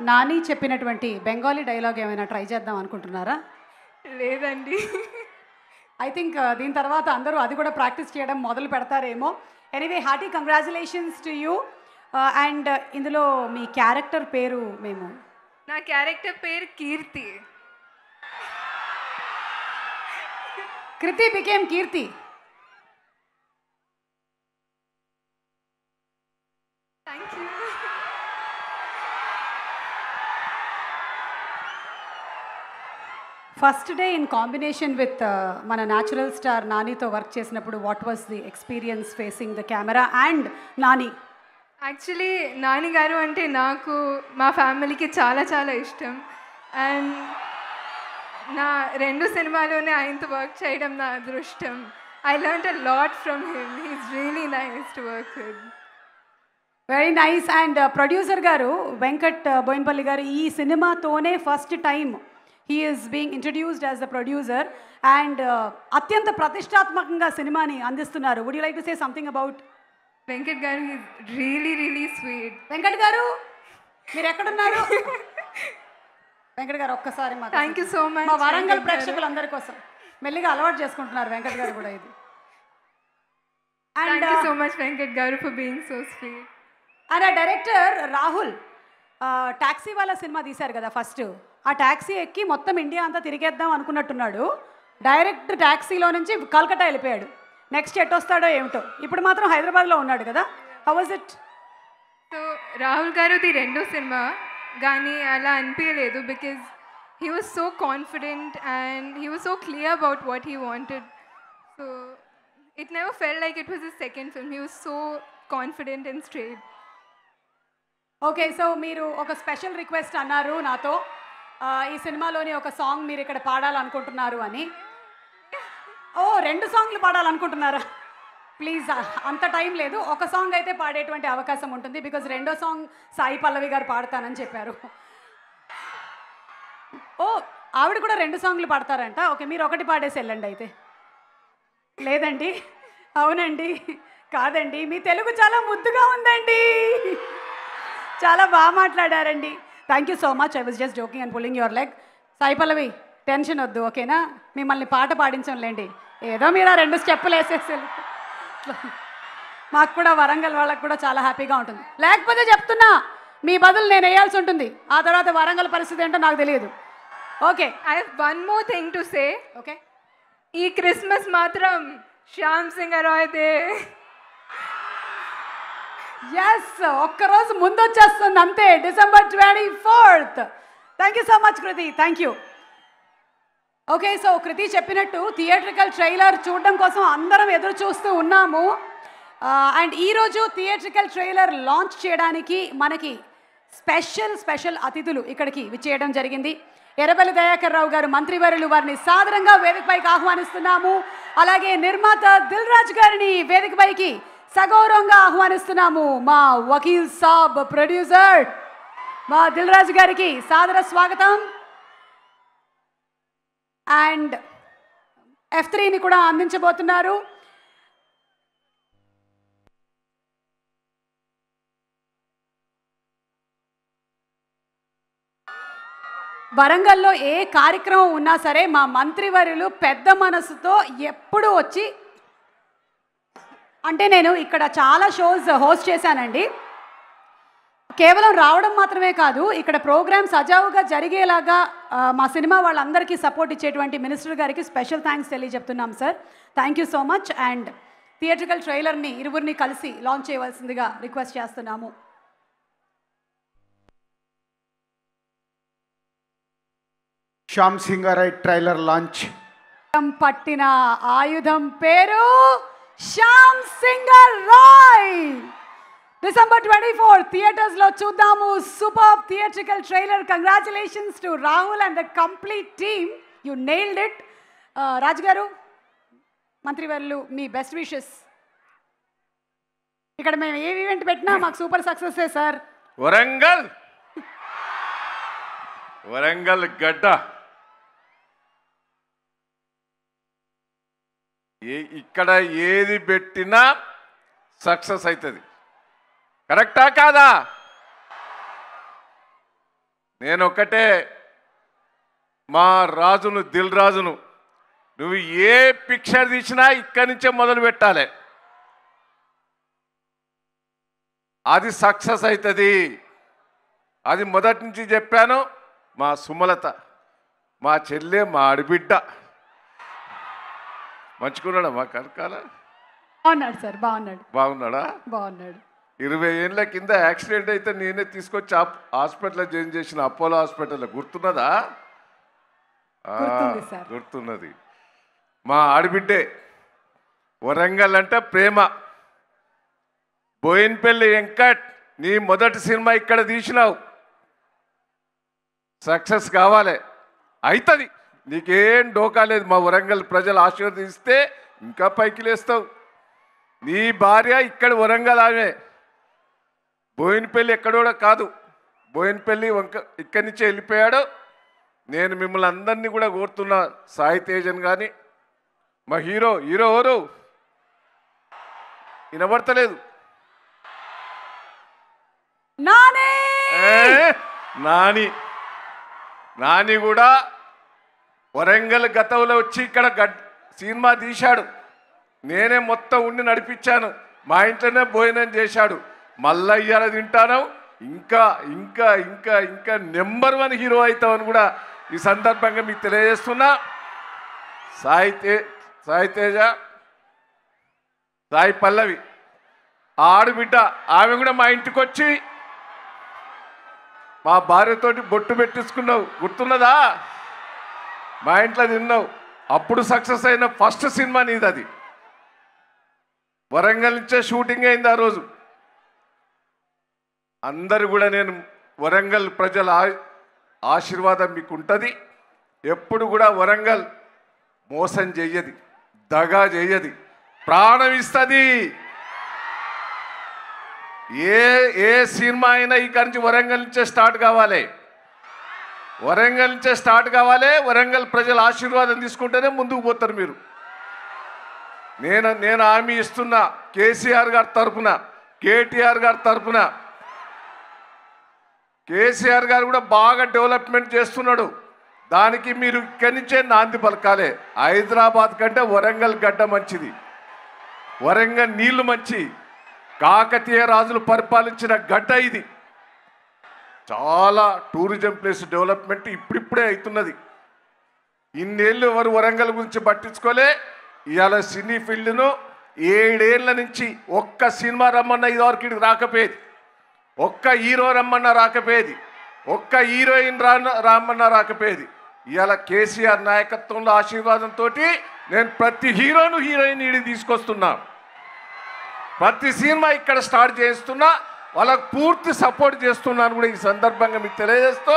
నాని చెప్పినటువంటి బెంగాలీ డైలాగ్ ఏమైనా ట్రై చేద్దాం అనుకుంటున్నారా? లేదండి. ఐ థింక్ దీని తర్వాత అందరూ అది కూడా ప్రాక్టీస్ చేయడం మొదలు పెడతారేమో. Anyway, hearty congratulations to you. And ఇందులో మీ క్యారెక్టర్ పేరు మేము నా క్యారెక్టర్ పేరు Kirti. Kriti became Kirti. Thank you. First day in combination with మన న్యాచురల్ స్టార్ నానితో వర్క్ చేసినప్పుడు what was the experience facing the camera and Nani? Actually Nani గారు అంటే నాకు, మా ఫ్యామిలీకి చాలా చాలా ఇష్టం. అండ్ నా 2 సినిమాలోనే ఆయనతో వర్క్ చేయడం నా అదృష్టం. I learned a lot from him. He's really nice to work with. Very nice. And producer గారు వెంకట్ బోయిన్పల్లి గారు ఈ సినిమాతోనే first time he is being introduced as the producer and అత్యంత ప్రతిష్టాత్మకంగా సినిమాని అందిస్తున్నారు. Would you like to say something about Venkat గారు? He's really really sweet. Venkat గారు మీరు ఎక్కడున్నారు? వెంకట్ గారు ఒక్కసారి థ్యాంక్ యూ సో మచ్. మా వరంగల్ ప్రేక్షకులందరి కోసం మెల్లిగా అలవాటు చేసుకుంటున్నారు వెంకట్ గారు కూడా ఇది. Thank you so much Venkat గారు for being so sweet. And ఆ డైరెక్టర్ రాహుల్ టాక్సీ వాళ్ళ సినిమా తీశారు కదా ఫస్ట్. ఆ టాక్సీ ఎక్కి మొత్తం ఇండియా అంతా తిరిగేద్దాం అనుకున్నట్టున్నాడు. డైరెక్ట్ టాక్సీలో నుంచి కల్కట్టా వెళ్ళిపోయాడు. నెక్స్ట్ ఎట్ వస్తాడో ఏమిటో. ఇప్పుడు మాత్రం హైదరాబాద్లో ఉన్నాడు కదా. How was it? So Rahul గారుది 2వ సినిమా కానీ అలా అనిపించలేదు. Because he was so confident and he was so clear about what he wanted. So it never felt like it was his second film. He was so confident and straight. Okay, so మీరు ఒక special request అన్నారు నాతో, ఈ సినిమాలోని ఒక song మీరు ఇక్కడ పాడాలనుకుంటున్నారు అని. ఓ 2 సాంగ్లు పాడాలనుకుంటున్నారా? ప్లీజ్ అంత టైం లేదు, ఒక సాంగ్ అయితే పాడేటువంటి అవకాశం ఉంటుంది. బికాజ్ రెండో సాంగ్ సాయి పల్లవి గారు పాడతానని చెప్పారు. ఓ ఆవిడ కూడా 2 సాంగ్లు పాడతారంట. ఓకే, మీరు ఒకటి పాడేసి వెళ్ళండి అయితే. లేదండి, అవునండి, కాదండి, మీ తెలుగు చాలా ముద్దుగా ఉందండి, చాలా బాగా మాట్లాడారండి. Thank you so much. I was just joking and pulling your leg. Sai Pallavi tension వద్దు, ఓకేనా? మిమ్మల్ని పాట పాడించంలేండి, ఏదో మీరు ఆ 2 స్టెప్పులు వేసేసి మాకు కూడా వరంగల్ వాళ్ళకు కూడా చాలా హ్యాపీగా ఉంటుంది. లేకపోతే చెప్తున్నా, మీ బదులు నేను వేయాల్సి ఉంటుంది. ఆ తర్వాత వరంగల్ పరిస్థితి ఏంటో నాకు తెలియదు. Okay, I have one more thing to say. Okay, ఈ క్రిస్మస్ మాత్రం శ్యామ్ సింగ్ రాయ్ దే. ఎస్, ఒక్కరోజు ముందు వచ్చేస్తుంది అంతే, December 24th. Thank you so much Kriti, thank you. Okay, so Kriti చెప్పినట్టు థియేట్రికల్ ట్రైలర్ చూడడం కోసం అందరం ఎదురు చూస్తూ ఉన్నాము. అండ్ ఈరోజు థియేట్రికల్ ట్రైలర్ లాంచ్ చేయడానికి మనకి స్పెషల్ అతిథులు ఇక్కడికి విచ్చేయడం జరిగింది. ఎర్రబెల్లి దయాకర్ రావు గారు మంత్రివర్యులు, వారిని సాదరంగా వేదికపైకి ఆహ్వానిస్తున్నాము. అలాగే నిర్మాత దిల్ రాజు గారిని వేదికపైకి సగౌరవంగా ఆహ్వానిస్తున్నాము. మా వకీల్ సాబ్ ప్రొడ్యూసర్ మా దిల్ రాజు గారికి సాదర స్వాగతం. అండ్ F3ని కూడా అందించబోతున్నారు. వరంగల్లో ఏ కార్యక్రమం ఉన్నా సరే మా మంత్రివర్యులు పెద్ద మనసుతో ఎప్పుడు వచ్చి, అంటే నేను ఇక్కడ చాలా షోస్ హోస్ట్ చేశానండి, కేవలం రావడం మాత్రమే కాదు, ఇక్కడ ప్రోగ్రామ్ సజావుగా జరిగేలాగా మా సినిమా వాళ్ళందరికీ సపోర్ట్ ఇచ్చేటువంటి మినిస్టర్ గారికి స్పెషల్ థ్యాంక్స్ తెలియజెప్తున్నాం sir. Thank you so much. And theatrical ట్రైలర్ని ఇరువురిని కలిసి లాంచ్ చేయవలసిందిగా రిక్వెస్ట్ చేస్తున్నాము. Shyam Singh Roy trailer launch. పట్టిన ఆయుధం పేరు శ్యామ్ సింగ్ రాయ్. డిసెంబర్ 24 థియేటర్స్లో చూద్దాము. Super theatrical trailer. Congratulations to Rahul and the complete team, you nailed it. Raju గారు, మంత్రివర్యులు, మీ బెస్ట్ విషెస్. ఇక్కడ మేము ఏ ఈవెంట్ పెట్టినా మాకు సూపర్ సక్సెస్ సార్. వరంగల్ గడ్డ ఇక్కడ ఏది పెట్టినా సక్సెస్ అవుతుంది. కరెక్టా కాదా? నేను ఒకటే మా రాజును, దిల్ రాజును, నువ్వు ఏ పిక్చర్ తీసినా ఇక్కడి నుంచే మొదలు పెట్టాలి, అది సక్సెస్ అవుతుంది. అది మొదటి నుంచి చెప్పాను. మా సుమలత, మా చెల్లె, మా ఆడబిడ్డ మంచుకున్నాడా? మా కనకాల బాగున్నాడు సార్. బాగున్నాడా? బాగున్నాడు. 20 ఏళ్ళ కింద యాక్సిడెంట్ అయితే నేనే తీసుకొచ్చి హాస్పిటల్లో జాయిన్ చేసిన, అపోలో హాస్పిటల్లో. గుర్తున్నదా? గుర్తున్నది. మా ఆడబిడ్డే. వరంగల్ అంటే ప్రేమ. బోయిన్పల్లి వెంకట్, నీ మొదటి సినిమా ఇక్కడ తీసినావు, సక్సెస్ కావాలి, అవుతుంది, నీకేం డోకా లేదు. మా వరంగల్ ప్రజలు ఆశీర్వదిస్తే ఇంకా పైకి లేస్తావు. నీ భార్య ఇక్కడ వరంగల్, ఆమె బోయినపల్లి ఎక్కడో కాదు, బోయినపల్లి ఇక్కడి నుంచే వెళ్ళిపోయాడు. నేను మిమ్మల్ని అందరినీ కూడా కోరుతున్నా, సాయి తేజన్ కానీ మా హీరో ఎవరు వినబడతలేదు, నాని కూడా వరంగల్ గతంలో వచ్చి ఇక్కడ సినిమా తీశాడు. నేనే మొత్తం ఉండి నడిపించాను. మా ఇంట్లోనే భోజనం చేశాడు. మళ్ళా ఇయ్యాల తింటాను. ఇంకా ఇంకా ఇంకా ఇంకా నెంబర్ 1 హీరో అవుతామని కూడా ఈ సందర్భంగా మీకు తెలియజేస్తున్నా. సాయి తేజ, సాయి పల్లవి ఆడబిడ్డ, ఆమె కూడా మా ఇంటికి వచ్చి మా భార్యతోటి బొట్టు పెట్టించుకున్నావు, గుర్తున్నదా? మా ఇంట్లో తిన్నావు. అప్పుడు సక్సెస్ అయిన ఫస్ట్ సినిమా నీది. అది వరంగల్ నుంచే షూటింగ్ అయింది ఆ రోజు. అందరు కూడా, నేను వరంగల్ ప్రజల ఆశీర్వాదం మీకు ఉంటుంది. ఎప్పుడు కూడా వరంగల్ మోసం చెయ్యది, దగా చెయ్యది. ప్రాణం ఇస్తుంది. ఏ సినిమా అయినా ఇక్కడి నుంచి వరంగల్ నుంచే స్టార్ట్ కావాలి. వరంగల్ నుంచే స్టార్ట్ కావాలి. వరంగల్ ప్రజల ఆశీర్వాదం తీసుకుంటేనే ముందుకు పోతారు మీరు. నేను హామీ ఇస్తున్నా, కేసీఆర్ గారి తరఫున, కేటీఆర్ గారి తరఫున. కేసీఆర్ గారు కూడా బాగా డెవలప్మెంట్ చేస్తున్నాడు. దానికి మీరు ఇక్కడి నుంచే నాంది పలకాలి. హైదరాబాద్ కంటే వరంగల్ గడ్డ మంచిది, వరంగల్ నీళ్లు మంచి. కాకతీయ రాజులు పరిపాలించిన గడ్డ ఇది. చాలా టూరిజం ప్లేస్ డెవలప్మెంట్ ఇప్పుడిప్పుడే అవుతున్నది. ఇన్నేళ్ళు ఎవరు వరంగల్ గురించి పట్టించుకోలే. ఇవాళ సినీ ఫీల్డ్ను 7 ఏళ్ల నుంచి ఒక్క సినిమా రమ్మన్న ఇదివరకు రాకపోయేది, ఒక్క హీరో రమ్మన్న రాకపోయేది, ఒక్క హీరోయిన్ రమ్మన్న రాకపోయేది. ఇవాళ కేసీఆర్ నాయకత్వంలో ఆశీర్వాదంతో నేను ప్రతి హీరోను హీరోయిన్ ఈడికి తీసుకొస్తున్నా. ప్రతి సినిమా ఇక్కడ స్టార్ట్ చేస్తున్నా. వాళ్ళకు పూర్తి సపోర్ట్ చేస్తున్నాను కూడా ఈ సందర్భంగా మీకు తెలియజేస్తూ,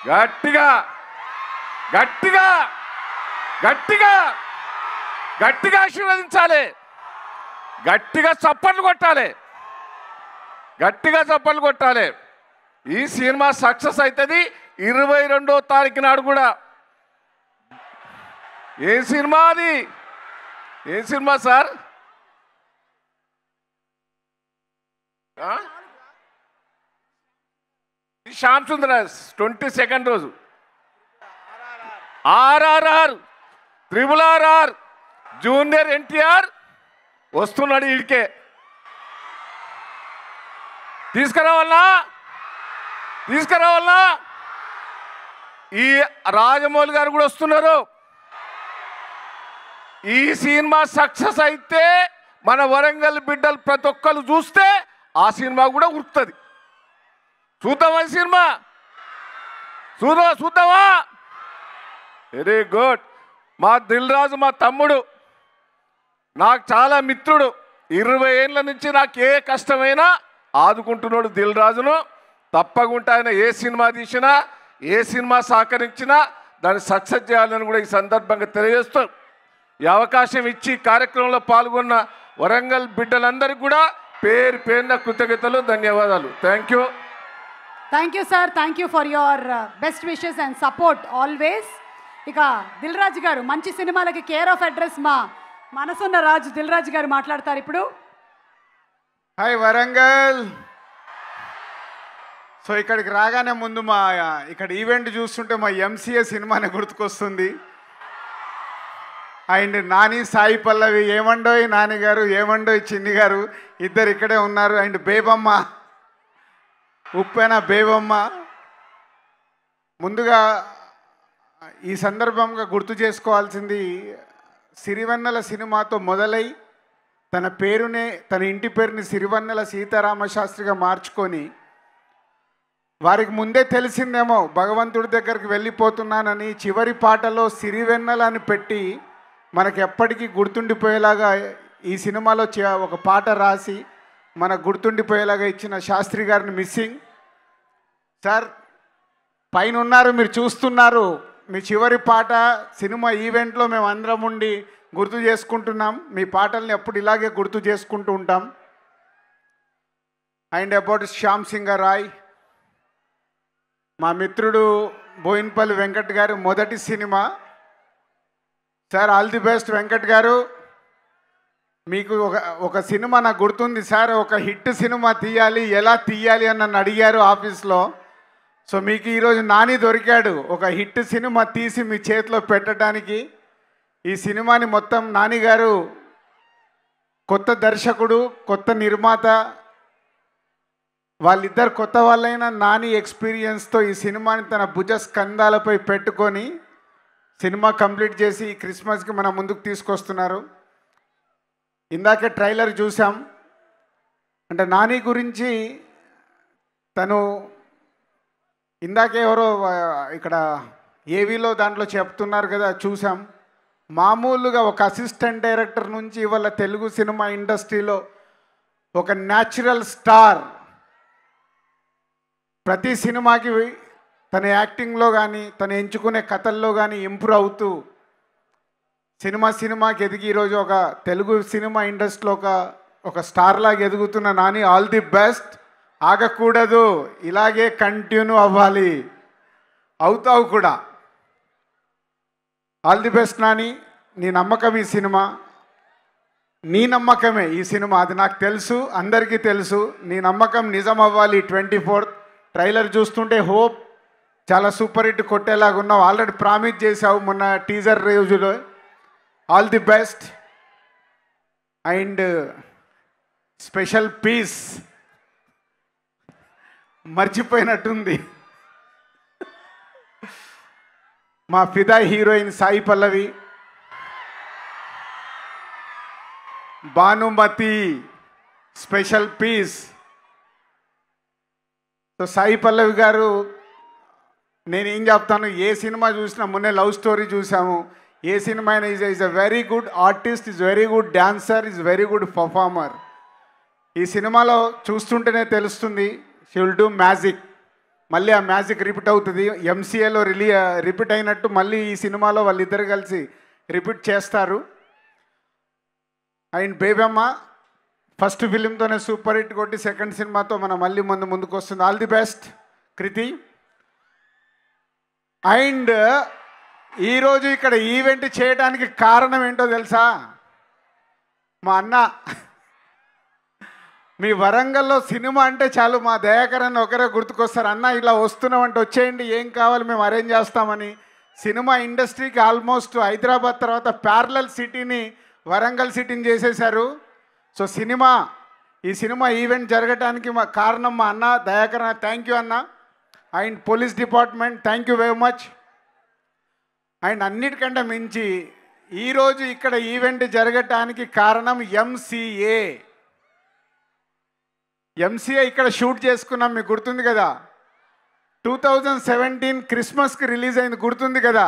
గట్టిగా గట్టిగా గట్టిగా గట్టిగా ఆశీర్వదించాలి. గట్టిగా చప్పట్లు కొట్టాలి. గట్టిగా చప్పట్లు కొట్టాలి. ఈ సినిమా సక్సెస్ అవుతుంది. 22వ తారీఖు నాడు కూడా. ఏం సినిమా అది? ఏం cinema sir? Shyam Sundar 22nd రోజు RRR, RRR, జూనియర్ ఎన్టీఆర్ వస్తున్నాడు. ఈడికే తీసుకురావాలనా? ఈ రాజమౌళి గారు కూడా వస్తున్నారు. ఈ సినిమా సక్సెస్ అయితే మన వరంగల్ బిడ్డలు ప్రతి ఒక్కరు చూస్తే ఆ సినిమా కూడా ఉరుకుతుంది. చూద్దామా సినిమా? చూద్దామా? Very good. మా దిల్ రాజు మా తమ్ముడు, నాకు చాలా మిత్రుడు. 20 ఏళ్ళ నుంచి నాకు ఏ కష్టమైనా ఆదుకుంటున్నాడు దిల్ రాజును. తప్పకుండా ఆయన ఏ సినిమా తీసినా, ఏ సినిమా సహకరించినా దాన్ని సక్సెస్ చేయాలని కూడా ఈ సందర్భంగా తెలియజేస్తూ, ఈ అవకాశం ఇచ్చి కార్యక్రమంలో పాల్గొన్న వరంగల్ బిడ్డలందరికీ కూడా పేరు పేరున కృతజ్ఞతలు, ధన్యవాదాలు. Thank you. Thank you sir. Thank you for your best wishes and support always. ఇక దిల్ రాజు గారు, మంచి సినిమాలకి కేర్ ఆఫ్ అడ్రస్ మా మనసున్న రాజు దిల్ రాజు గారు మాట్లాడతారు ఇప్పుడు. హాయ్ వరంగల్. సో ఇక్కడికి రాగానే ముందు మా ఇక్కడ ఈవెంట్ చూస్తుంటే మా MCA సినిమానే గుర్తుకొస్తుంది. అండ్ నాని, సాయి పల్లవి, ఏమండోయ్ నాని గారు, ఏమండోయ్ చిన్ని గారు, ఇద్దరు ఇక్కడే ఉన్నారు. అండ్ బేబమ్మ, ఉప్పెన బేబమ్మ. ముందుగా ఈ సందర్భంగా గుర్తు చేసుకోవాల్సింది, సిరివెన్నెల సినిమాతో మొదలై తన ఇంటి పేరుని సిరివెన్నెల సీతారామ శాస్త్రిగా మార్చుకొని, వారికి ముందే తెలిసిందేమో భగవంతుడి దగ్గరికి వెళ్ళిపోతున్నానని, చివరి పాటలో సిరివెన్నెల అని పెట్టి మనకు ఎప్పటికీ గుర్తుండిపోయేలాగా ఈ సినిమాలో ఒక పాట రాసి మనకు గుర్తుండిపోయేలాగా ఇచ్చిన శాస్త్రి గారిని మిస్సింగ్. సార్ పైన ఉన్నారు, మీరు చూస్తున్నారు. మీ చివరి పాట సినిమా ఈవెంట్లో మేము అందరం ఉండి గుర్తు చేసుకుంటున్నాం. మీ పాటల్ని ఎప్పుడు ఇలాగే గుర్తు చేసుకుంటూ ఉంటాం. అండ్ అబౌట్ శ్యామ్ సింగరాయ్, మా మిత్రుడు బోయిన్పల్లి వెంకట్ గారు మొదటి cinema. Sir all the best Venkat గారు. మీకు ఒక సినిమా నాకు గుర్తుంది సార్, ఒక హిట్ సినిమా తీయాలి, ఎలా తీయాలి అని నన్ను అడిగారు ఆఫీస్లో. సో మీకు ఈరోజు నాని దొరికాడు, ఒక హిట్ సినిమా తీసి మీ చేతిలో పెట్టడానికి. ఈ సినిమాని మొత్తం నాని గారు కొత్త దర్శకుడు, కొత్త నిర్మాత, వాళ్ళిద్దరు కొత్త వాళ్ళైనా నాని ఎక్స్పీరియన్స్తో ఈ సినిమాని తన భుజ స్కంధాలపై పెట్టుకొని సినిమా కంప్లీట్ చేసి ఈ క్రిస్మస్కి మన ముందుకు తీసుకొస్తున్నారు. ఇందాకే ట్రైలర్ చూసాం. అంటే నాని గురించి తను ఇందాకే ఎవరో ఇక్కడ ఏవీలో దాంట్లో చెప్తున్నారు కదా, చూసాం. మామూలుగా ఒక అసిస్టెంట్ డైరెక్టర్ నుంచి ఇవాళ తెలుగు సినిమా ఇండస్ట్రీలో ఒక న్యాచురల్ స్టార్. ప్రతి సినిమాకి తన యాక్టింగ్లో కానీ తను ఎంచుకునే కథల్లో కానీ ఇంప్రూవ్ అవుతూ సినిమాకి ఎదిగి ఈరోజు ఒక తెలుగు సినిమా ఇండస్ట్రీలో ఒక స్టార్ లాగా ఎదుగుతున్న నాని, ఆల్ ది బెస్ట్. ఆగకూడదు, ఇలాగే కంటిన్యూ అవ్వాలి, అవుతావు కూడా. All the best Nani. నీ నమ్మకం ఈ సినిమా, నీ నమ్మకమే ఈ సినిమా, అది నాకు తెలుసు, అందరికీ తెలుసు. నీ నమ్మకం నిజం అవ్వాలి. 24th ట్రైలర్ చూస్తుంటే హోప్ చాలా సూపర్ హిట్ కొట్టేలాగా ఉన్నావు. ఆల్రెడీ ప్రామిస్ చేసావు మొన్న టీజర్ రోజులో. All the best. And special piece మర్చిపోయినట్టుంది, మా Fidaa heroine Sai Pallavi, Bhanumathi special piece. So Sai Pallavi గారు, నేనేం చెప్తాను, ఏ సినిమా చూసినా, మొన్నే లవ్ స్టోరీ చూసాము, ఏ సినిమా అయినా is a very good artist, is very good dancer, is very good performer. ఈ సినిమాలో చూస్తుంటేనే తెలుస్తుంది షీ విల్ డూ మ్యాజిక్. మళ్ళీ ఆ మ్యాజిక్ రిపీట్ అవుతుంది. ఎంసీఏలో రిపీట్ అయినట్టు మళ్ళీ ఈ సినిమాలో వాళ్ళిద్దరు కలిసి రిపీట్ చేస్తారు. అండ్ బేబమ్మ ఫస్ట్ ఫిలింతోనే సూపర్ హిట్ కొట్టి సెకండ్ సినిమాతో మనం మళ్ళీ ముందుకు వస్తుంది. All the best Kriti. And ఈరోజు ఇక్కడ ఈవెంట్ చేయడానికి కారణం ఏంటో తెలుసా? మా అన్న, మీ వరంగల్లో సినిమా అంటే చాలు మా దయాకర్ అన్న ఒకరే గుర్తుకొస్తారు. అన్న ఇలా వస్తున్నామంటే వచ్చేయండి, ఏం కావాలి మేము అరేంజ్ చేస్తామని. సినిమా ఇండస్ట్రీకి ఆల్మోస్ట్ హైదరాబాద్ తర్వాత ప్యారలల్ సిటీని వరంగల్ సిటీని చేసేశారు. సో ఈ సినిమా ఈవెంట్ జరగడానికి మా కారణం మా అన్న దయాకర్ అన్న. థ్యాంక్ యూ అన్న. And police department thank you very much. And అన్నిటికంటే మించి ఈరోజు ఇక్కడ ఈవెంట్ జరగటానికి కారణం ఎంసీఏ ఇక్కడ షూట్ చేసుకున్నాం, మీకు గుర్తుంది కదా. 2017 క్రిస్మస్కి రిలీజ్ అయింది, గుర్తుంది కదా.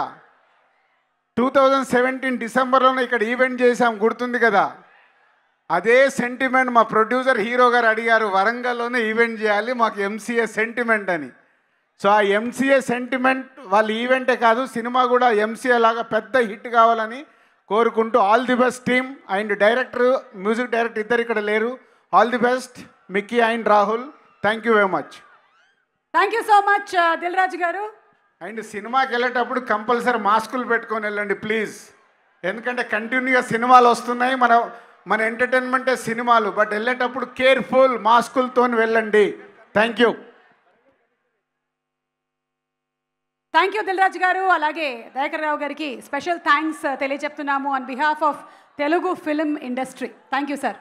2017 డిసెంబర్లోనే ఇక్కడ ఈవెంట్ చేసాం, గుర్తుంది కదా. అదే సెంటిమెంట్ మా ప్రొడ్యూసర్ హీరో గారు అడిగారు, వరంగల్లోనే ఈవెంట్ చేయాలి మాకు ఎంసీఏ సెంటిమెంట్ అని. సో ఆ ఎంసీఏ సెంటిమెంట్ వాళ్ళ ఈవెంటే కాదు, సినిమా కూడా ఎంసీఏ లాగా పెద్ద హిట్ కావాలని కోరుకుంటూ all the best team. And director, music director ఇద్దరు ఇక్కడ లేరు. All the best Mickey and Rahul. Thank you very much. Thank you so much Dil Raju గారు. అండ్ సినిమాకి వెళ్ళేటప్పుడు కంపల్సరీ మాస్కులు పెట్టుకొని వెళ్ళండి ప్లీజ్, ఎందుకంటే కంటిన్యూగా సినిమాలు వస్తున్నాయి. మన ఎంటర్టైన్మెంటే సినిమాలు, బట్ వెళ్ళేటప్పుడు కేర్ఫుల్, మాస్కులతో వెళ్ళండి. Thank you. Thank you Dil Raju గారు. అలాగే దయాకర్ రావు గారికి స్పెషల్ థ్యాంక్స్ తెలియజెప్తున్నాము on behalf of Telugu film industry. Thank you sir.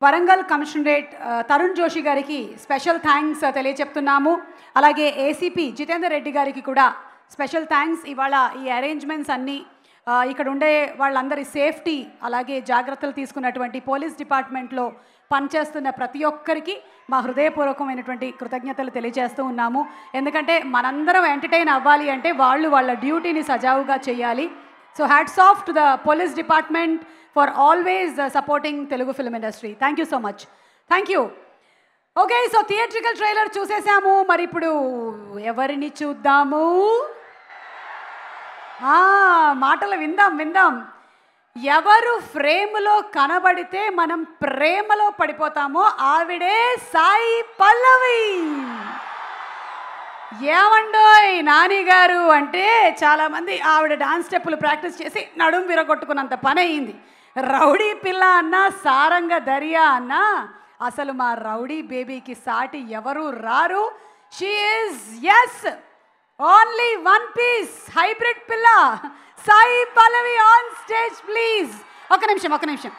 Warangal commissionerate Tarun Joshi గారికి స్పెషల్ థ్యాంక్స్ తెలియచెప్తున్నాము. అలాగే ఏసీపీ జితేందర్ రెడ్డి గారికి కూడా స్పెషల్ థ్యాంక్స్. ఇవాళ ఈ అరేంజ్మెంట్స్ అన్నీ ఇక్కడ ఉండే వాళ్ళందరి సేఫ్టీ, అలాగే జాగ్రత్తలు తీసుకున్నటువంటి పోలీస్ డిపార్ట్మెంట్లో పనిచేస్తున్న ప్రతి ఒక్కరికి మా హృదయపూర్వకమైనటువంటి కృతజ్ఞతలు తెలియజేస్తూ ఉన్నాము. ఎందుకంటే మనందరం ఎంటర్టైన్ అవ్వాలి అంటే వాళ్ళ డ్యూటీని సజావుగా చేయాలి. So hats off to the police department for always supporting Telugu film industry. Thank you so much. Thank you. Okay, so theatrical trailer చూసేసాము. మరి ఇప్పుడు ఎవరిని చూద్దాము? మాటలు విందాం. ఎవరు ఫ్రేమ్లో కనబడితే మనం ప్రేమలో పడిపోతామో ఆవిడే సాయి పల్లవి. ఏమండోయ్ నాని గారు అంటే చాలామంది ఆవిడ డాన్స్ స్టెప్పులు ప్రాక్టీస్ చేసి నడుం విరగొట్టుకున్నంత పని అయింది. రౌడీ పిల్ల అన్నా, సారంగ దరియా అన్నా, అసలు మా రౌడీ బేబీకి సాటి ఎవరు రారు. She is as only one piece hybrid పిల్ల Sai Pallavi on stage please. ఒక నిమిషం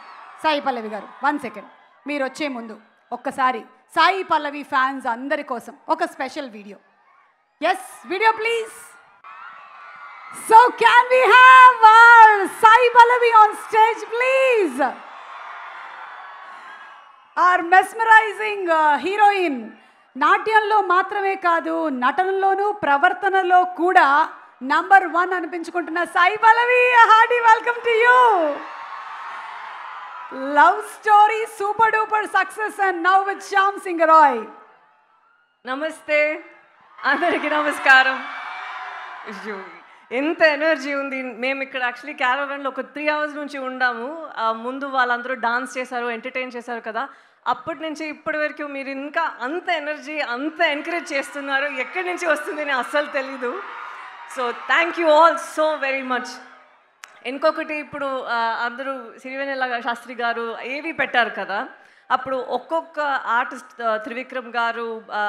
సాయి పల్లవి గారు 1 సెకండ్. మీరు వచ్చే ముందు ఒక్కసారి సాయి పల్లవి ఫ్యాన్స్ అందరి కోసం ఒక special video. Yes, video please. So can we have our Sai Pallavi on stage please? Our mesmerizing heroine. నాట్యంలో మాత్రమే కాదు, నటనలోనూ ప్రవర్తనలో కూడా నంబర్ 1 అనిపించుకుంటున్న Sai Pallavi. Hearty welcome to you. Love story super duper success and now with Shyam Singh Roy. నమస్తే అందరికీ నమస్కారం. ఎంత ఎనర్జీ ఉంది. మేము ఇక్కడ యాక్చువల్లీ క్యారవాన్లో ఒక 3 hours నుంచి ఉండాము. ముందు వాళ్ళందరూ డాన్స్ చేశారు, ఎంటర్టైన్ చేశారు కదా. అప్పటి నుంచి ఇప్పటి వరకు మీరు ఇంకా అంత ఎనర్జీ, అంత ఎంకరేజ్ చేస్తున్నారు. ఎక్కడి నుంచి వస్తుందని అస్సలు తెలీదు. So thank you all so very much. ఇంకొకటి, ఇప్పుడు అందరూ సిరివెన్నెల శాస్త్రి గారు ఏవి పెట్టారు కదా, అప్పుడు ఒక్కొక్క ఆర్టిస్ట్ త్రివిక్రమ్ గారు,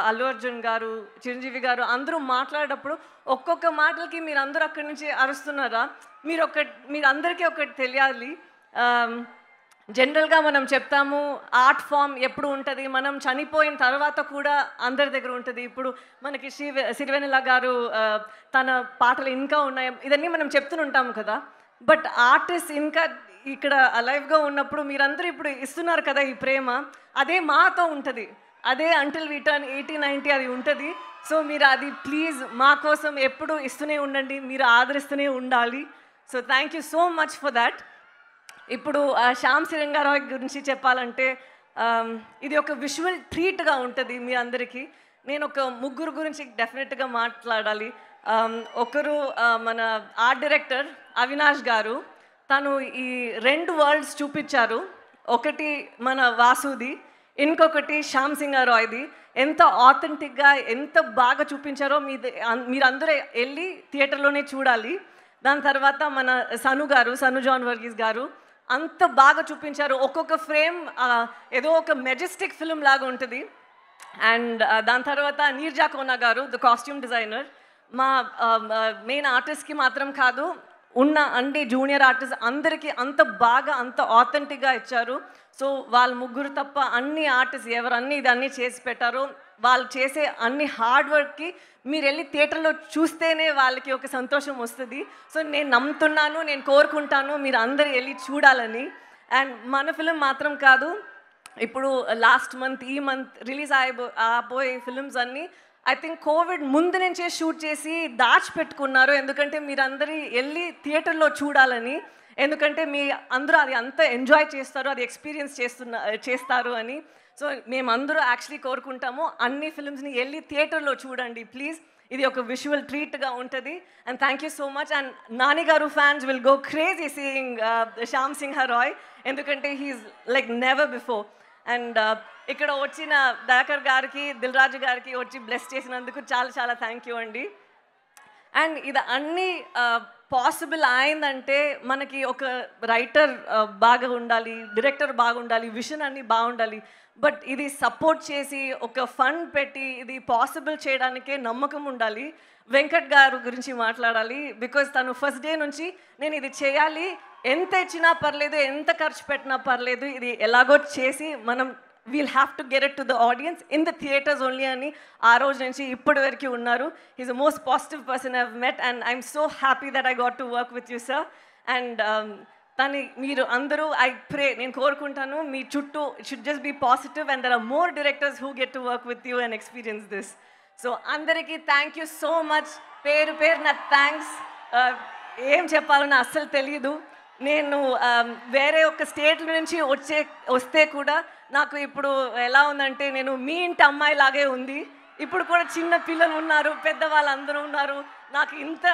అల్లు అర్జున్ గారు, చిరంజీవి గారు అందరూ మాట్లాడేటప్పుడు ఒక్కొక్క మాటలకి మీరు అందరూ అక్కడి నుంచి అరుస్తున్నారా? మీరు అందరికీ ఒకటి తెలియాలి. జనరల్గా మనం చెప్తాము ఆర్ట్ ఫామ్ ఎప్పుడు ఉంటుంది, మనం చనిపోయిన తర్వాత కూడా అందరి దగ్గర ఉంటుంది. ఇప్పుడు మనకి సిరివెన్నెల గారు తన పాటలు ఇంకా ఉన్నాయి, ఇదన్నీ మనం చెప్తుంటాము కదా. బట్ ఆర్టిస్ట్ ఇంకా ఇక్కడ అలైవ్గా ఉన్నప్పుడు మీరందరూ ఇప్పుడు ఇస్తున్నారు కదా ఈ ప్రేమ, అదే మాతో ఉంటుంది. అదే అంటిల్ వి టర్న్ 80-90 అది ఉంటుంది. సో మీరు అది ప్లీజ్ మా కోసం ఎప్పుడు ఇస్తూనే ఉండండి, మీరు ఆదరిస్తూనే ఉండాలి. So thank you so much for that. ఇప్పుడు శ్యామ్ సింగ్ రాయ్ గురించి చెప్పాలంటే ఇది ఒక విజువల్ ట్రీట్గా ఉంటుంది మీ అందరికీ. నేను ఒక ముగ్గురు గురించి డెఫినెట్గా మాట్లాడాలి. ఒకరు మన ఆర్ట్ డైరెక్టర్ అవినాష్ గారు. తను ఈ 2 వరల్డ్స్ చూపించారు. ఒకటి మన వాసుది, ఇంకొకటి శ్యామ్ సింగ్ రాయ్ది. ఎంత ఆథెంటిక్గా ఎంత బాగా చూపించారో మీరందరూ వెళ్ళి థియేటర్లోనే చూడాలి. దాని తర్వాత మన సను జాన్ వర్గీస్ గారు అంత బాగా చూపించారు. ఒక్కొక్క ఫ్రేమ్ ఏదో ఒక మెజెస్టిక్ ఫిల్మ్ లాగా ఉంటుంది. అండ్ దాని తర్వాత నీర్జా కోనా గారు, ద కాస్ట్యూమ్ డిజైనర్, మా మెయిన్ ఆర్టిస్ట్కి మాత్రం కాదు, ఉన్న అన్ని జూనియర్ ఆర్టిస్ట్ అందరికీ అంత బాగా అంత ఆథెంటిక్గా ఇచ్చారు. సో వాళ్ళ ముగ్గురు తప్ప అన్ని ఆర్టిస్ట్ ఎవరన్నీ ఇదన్నీ చేసి పెట్టారో, వాళ్ళు చేసే అన్ని హార్డ్ వర్క్కి మీరు వెళ్ళి థియేటర్లో చూస్తేనే వాళ్ళకి ఒక సంతోషం వస్తుంది. సో నేను నమ్ముతున్నాను, నేను కోరుకుంటాను మీరు అందరూ వెళ్ళి చూడాలని. అండ్ మన ఫిలిం మాత్రం కాదు, ఇప్పుడు లాస్ట్ మంత్ ఈ మంత్ రిలీజ్ అయిపోయే ఫిలిమ్స్ అన్నీ ఐ థింక్ కోవిడ్ ముందు నుంచే షూట్ చేసి దాచిపెట్టుకున్నారు. ఎందుకంటే మీరందరూ వెళ్ళి థియేటర్లో చూడాలని, ఎందుకంటే మీ అందరూ అది అంత ఎంజాయ్ చేస్తారు, అది ఎక్స్పీరియన్స్ చేస్తారు అని. సో మేమందరూ యాక్చువల్లీ కోరుకుంటాము అన్ని ఫిల్మ్స్ని వెళ్ళి థియేటర్లో చూడండి ప్లీజ్. ఇది ఒక విజువల్ ట్రీట్గా ఉంటుంది. And thank you so much. And Nani గారు fans will go crazy seeing Shyam Singh Roy, ఎందుకంటే he is like never before. And ఇక్కడ వచ్చిన దయాకర్ గారికి, దిల్ రాజు గారికి వచ్చి బ్లెస్ చేసినందుకు చాలా చాలా థ్యాంక్ యూ అండి. అండ్ ఇది అన్నీ పాసిబుల్ అయిందంటే మనకి ఒక రైటర్ బాగా ఉండాలి, డైరెక్టర్ బాగుండాలి, విజన్ అన్నీ బాగుండాలి. బట్ ఇది సపోర్ట్ చేసి ఒక ఫండ్ పెట్టి ఇది పాసిబుల్ చేయడానికే నమ్మకం ఉండాలి. వెంకట్ గారు గురించి మాట్లాడాలి. బికాజ్ తను ఫస్ట్ డే నుంచి నేను ఇది చేయాలి, ఎంత ఇచ్చినా పర్లేదు, ఎంత ఖర్చు పెట్టినా పర్లేదు, ఇది ఎలాగో చేసి మనం we'll have to get it to the audience in the theatres only అని ఆ రోజు నుంచి ఇప్పటి వరకు ఉన్నారు. Is the most positive person I have met and I'm so happy that I got to work with you sir. And తను మీరు అందరూ ఐ ప్రే, నేను కోరుకుంటాను మీ చుట్టూ it should just be positive and there are more directors who get to work with you and experience this. So అందరికీ thank you so much. పేరు నా థ్యాంక్స్. ఏం చెప్పాలో నాకు అస్సలు తెలియదు. నేను వేరే ఒక స్టేట్ నుంచి వస్తే కూడా నాకు ఇప్పుడు ఎలా ఉందంటే నేను మీ ఇంటి అమ్మాయి లాగే ఉంది. ఇప్పుడు కూడా చిన్న పిల్లలు ఉన్నారు, పెద్దవాళ్ళు అందరూ ఉన్నారు. నాకు ఇంత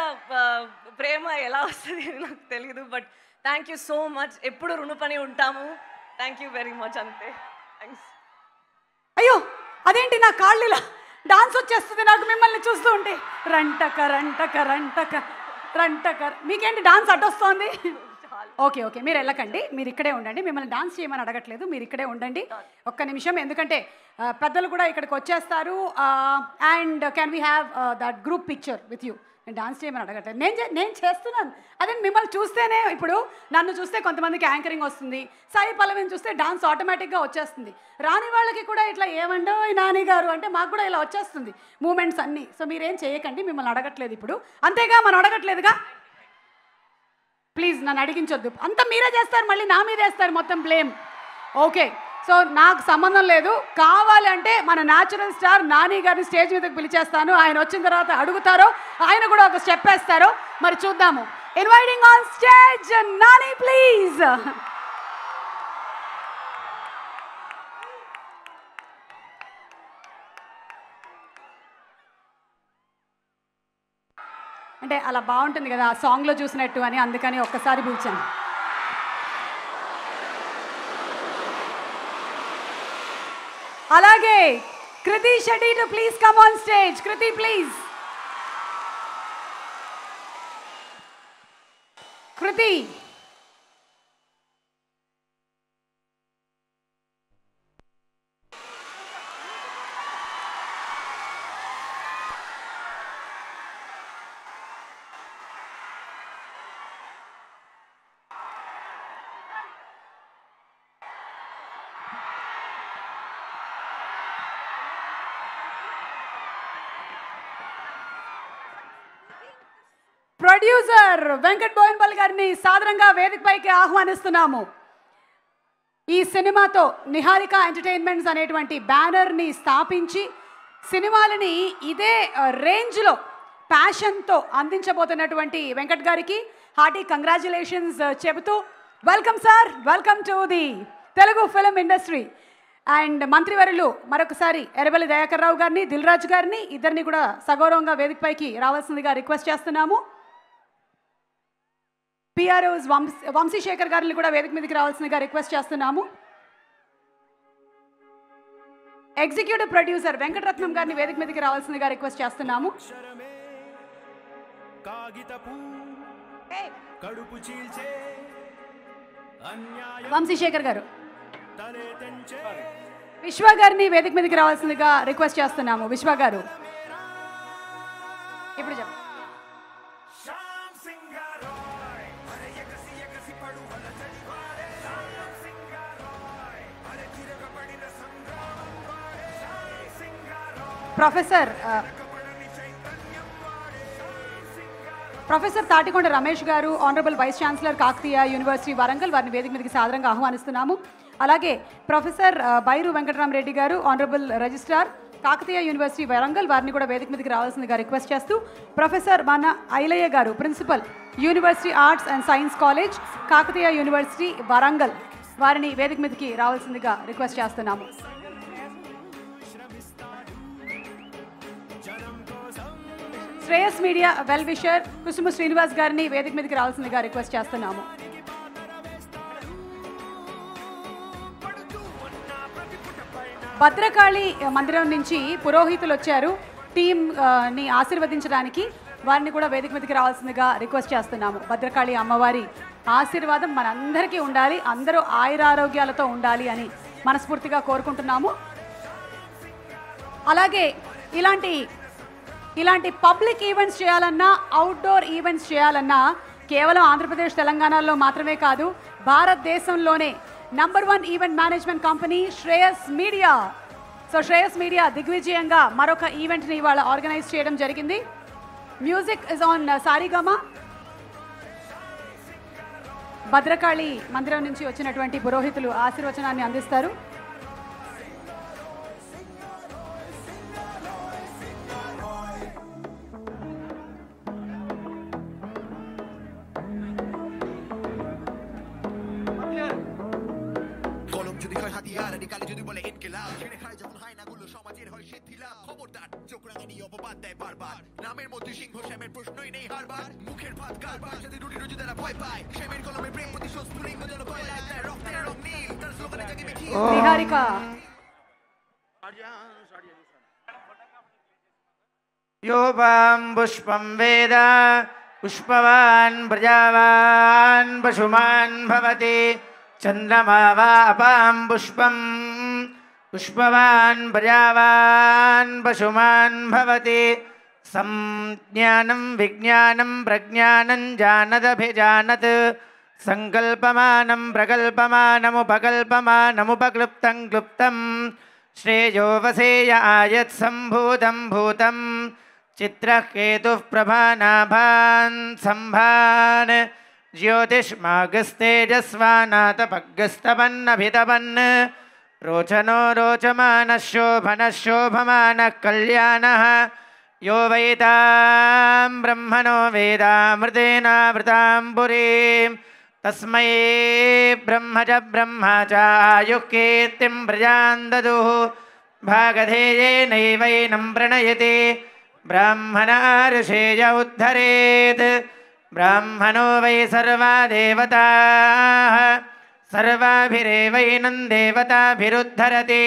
ప్రేమ ఎలా వస్తుంది నాకు తెలియదు. But thank you so much. ఎప్పుడు రుణపడి ఉంటాము. Thank you very much. అంతే, థ్యాంక్స్. అయ్యో అదేంటి నా కాళ్ళు ఇలా డాన్స్ వచ్చేస్తుంది నాకు మిమ్మల్ని చూస్తూ ఉంటే. రంటక రంటక రంటక రంటక. మీకేంటి డాన్స్ అడ్డొస్తోంది? ఓకే ఓకే, మీరు వెళ్ళకండి, మీరు ఇక్కడే ఉండండి. మిమ్మల్ని డాన్స్ చేయమని అడగట్లేదు, మీరు ఇక్కడే ఉండండి ఒక్క నిమిషం. ఎందుకంటే పెద్దలు కూడా ఇక్కడికి వచ్చేస్తారు. And can we have that group picture with you? నేను డాన్స్ చేయమని అడగట్లేదు, నేను చేస్తున్నాను. అదే మిమ్మల్ని చూస్తేనే, ఇప్పుడు నన్ను చూస్తే కొంతమందికి యాంకరింగ్ వస్తుంది, సాయి పల్లవిని చూస్తే డాన్స్ ఆటోమేటిక్గా వచ్చేస్తుంది. రాని వాళ్ళకి కూడా ఇట్లా ఏమండో నాని గారు అంటే మాకు కూడా ఇలా వచ్చేస్తుంది మూమెంట్స్ అన్నీ. సో మీరేం చేయకండి, మిమ్మల్ని అడగట్లేదు ఇప్పుడు, అంతేగా? మనం అడగట్లేదుగా, ప్లీజ్ నన్ను అడిగించొద్దు. అంతా మీరే చేస్తారు, మళ్ళీ నా మీద వేస్తారు మొత్తం బ్లేమ్. ఓకే, సో నాకు సంబంధం లేదు. కావాలంటే మన న్యాచురల్ స్టార్ నాని గారిని స్టేజ్ మీదకి పిలిచేస్తాను. ఆయన వచ్చిన తర్వాత అడుగుతారో, ఆయన కూడా ఒక స్టెప్ వేస్తారో మరి చూద్దాము. Inviting on stage Nani please. అంటే అలా బాగుంటుంది కదా ఆ సాంగ్లో చూసినట్టు అని, అందుకని ఒక్కసారి పిలిచాను. అలాగే Kriti Shetty to please come on stage. Kriti please. Kriti. Producer Venkat Boinpally గారిని సాదరంగా వేదికపైకి ఆహ్వానిస్తున్నాము. ఈ సినిమాతో నిహారిక ఎంటర్టైన్మెంట్స్ అనేటువంటి బ్యానర్ని స్థాపించి సినిమాలని ఇదే రేంజ్లో ప్యాషన్తో అందించబోతున్నటువంటి వెంకట్ గారికి హార్టీ కంగ్రాచులేషన్స్ చెబుతూ welcome sir, welcome to the Telugu film industry. And మంత్రివర్యులు మరొకసారి ఎర్రబెల్లి దయాకర్ రావు గారిని, దిల్ రాజు గారిని ఇద్దరిని కూడా సగౌరవంగా వేదికపైకి రావాల్సిందిగా రిక్వెస్ట్ చేస్తున్నాము. పిఆర్ఓస్ వంశీశేఖర్ గారిని కూడా వేదిక మీదకి రావాల్సిందిగా రిక్వెస్ట్ చేస్తున్నాము. ఎగ్జిక్యూటివ్ ప్రొడ్యూసర్ వెంకటరత్నం గారిని వేదిక మీదకి రావాల్సిందిగా రిక్వెస్ట్ చేస్తున్నాము. వంశీశేఖర్ గారు, విశ్వ గారిని వేదిక మీదకి రావాల్సిందిగా రిక్వెస్ట్ చేస్తున్నాము. విశ్వ గారు ఇప్పుడు చెప్పండి. ప్రొఫెసర్ తాటికొండ రమేష్ గారు, honourable vice chancellor Kakatiya university Warangal, వారిని వేదిక మీదకి సాదరంగా ఆహ్వానిస్తున్నాము. అలాగే ప్రొఫెసర్ బైరు వెంకటరామరెడ్డి గారు, honourable registrar Kakatiya university Warangal, వారిని కూడా వేదిక మీదకి రావాల్సిందిగా రిక్వెస్ట్ చేస్తూ ప్రొఫెసర్ మన ఐలయ్య గారు, principal university arts and science college Kakatiya university Warangal, వారిని వేదిక మీదకి రావాల్సిందిగా రిక్వెస్ట్ చేస్తున్నాము. Shreyas media well wisher Kusuma Srinivas గారిని వేదిక మీదకి రావాల్సిందిగా రిక్వెస్ట్ చేస్తున్నాము. భద్రకాళి మందిరం నుంచి పురోహితులు వచ్చారు టీంని ఆశీర్వదించడానికి, వారిని కూడా వేదిక మీదకి రావాల్సిందిగా రిక్వెస్ట్ చేస్తున్నాము. భద్రకాళి అమ్మవారి ఆశీర్వాదం మనందరికీ ఉండాలి, అందరూ ఆయురారోగ్యాలతో ఉండాలి అని మనస్ఫూర్తిగా కోరుకుంటున్నాము. అలాగే ఇలాంటి పబ్లిక్ ఈవెంట్స్ చేయాలన్నా, అవుట్డోర్ ఈవెంట్స్ చేయాలన్నా కేవలం ఆంధ్రప్రదేశ్ తెలంగాణలో మాత్రమే కాదు, భారతదేశంలోనే #1 event management company Shreyas media. So Shreyas media దిగ్విజయంగా మరొక ఈవెంట్ని ఇవాళ ఆర్గనైజ్ చేయడం జరిగింది. Music is on Saregama. Bhadrakali మందిరం నుంచి వచ్చినటువంటి పురోహితులు ఆశీర్వచనాన్ని అందిస్తారు. నిహారిక యోపాం పుష్పం వేద పుష్పవాన్ ప్రజావాన్ పశుమాన్ భవతి చంద్రమా వా అపాం పుష్పం పుష్పవాన్ ప్రజావాన్ పశుమాన్ భవతి సంజ్ఞానం విజ్ఞానం ప్రజ్ఞానం జానదభిజానత్ సంకల్పమానం ప్రకల్పమానముపకల్పమానముపక్లుప్తం క్లుప్తం శ్రేయో వసేయ ఆయత్ సంభూతం భూతం చిత్రః కేతుః ప్రభానాభాన్ సంభాన్ జ్యోతిష్మాగస్తేజస్వానాతపగ్గస్తపన్నభితపన్ రోచనో రోచమానః శోభనః శోభమానః కళ్యాణః यो वैतां ब्रह्मणो वेदामृतेनावृतां पुरीं तस्मै ब्रह्म च आयुः कीर्तिं प्रजां ददुः भागधेयेनैवैनं प्रणयति ब्राह्मणार्षेय उद्धरेत् ब्राह्मणो वै सर्वा देवताः सर्वाभिरेवैनं देवताभिरुद्धरति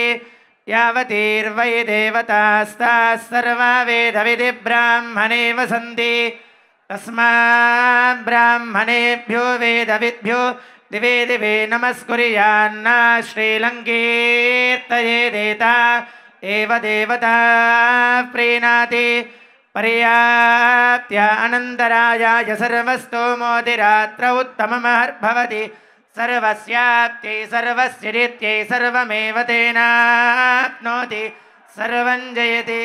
यावतीर्वै देवतास्ताः सर्वा वेदविधिब्राह्मणे वसन्ति तस्मात् ब्राह्मणेभ्यो वेदविद्भ्यो दिवे दिवे नमस्कुर्यान्ना श्रीलङ्कीर्तयेदेता एव देवता प्रीणाति पर्याप्त्य अनन्तरायाय सर्वस्तोमोदिरात्र उत्तममहर्भवति सर्वस्याप्त्यै सर्वस्य रीत्यै सर्वमेव तेनाप्नोति सर्वं जयति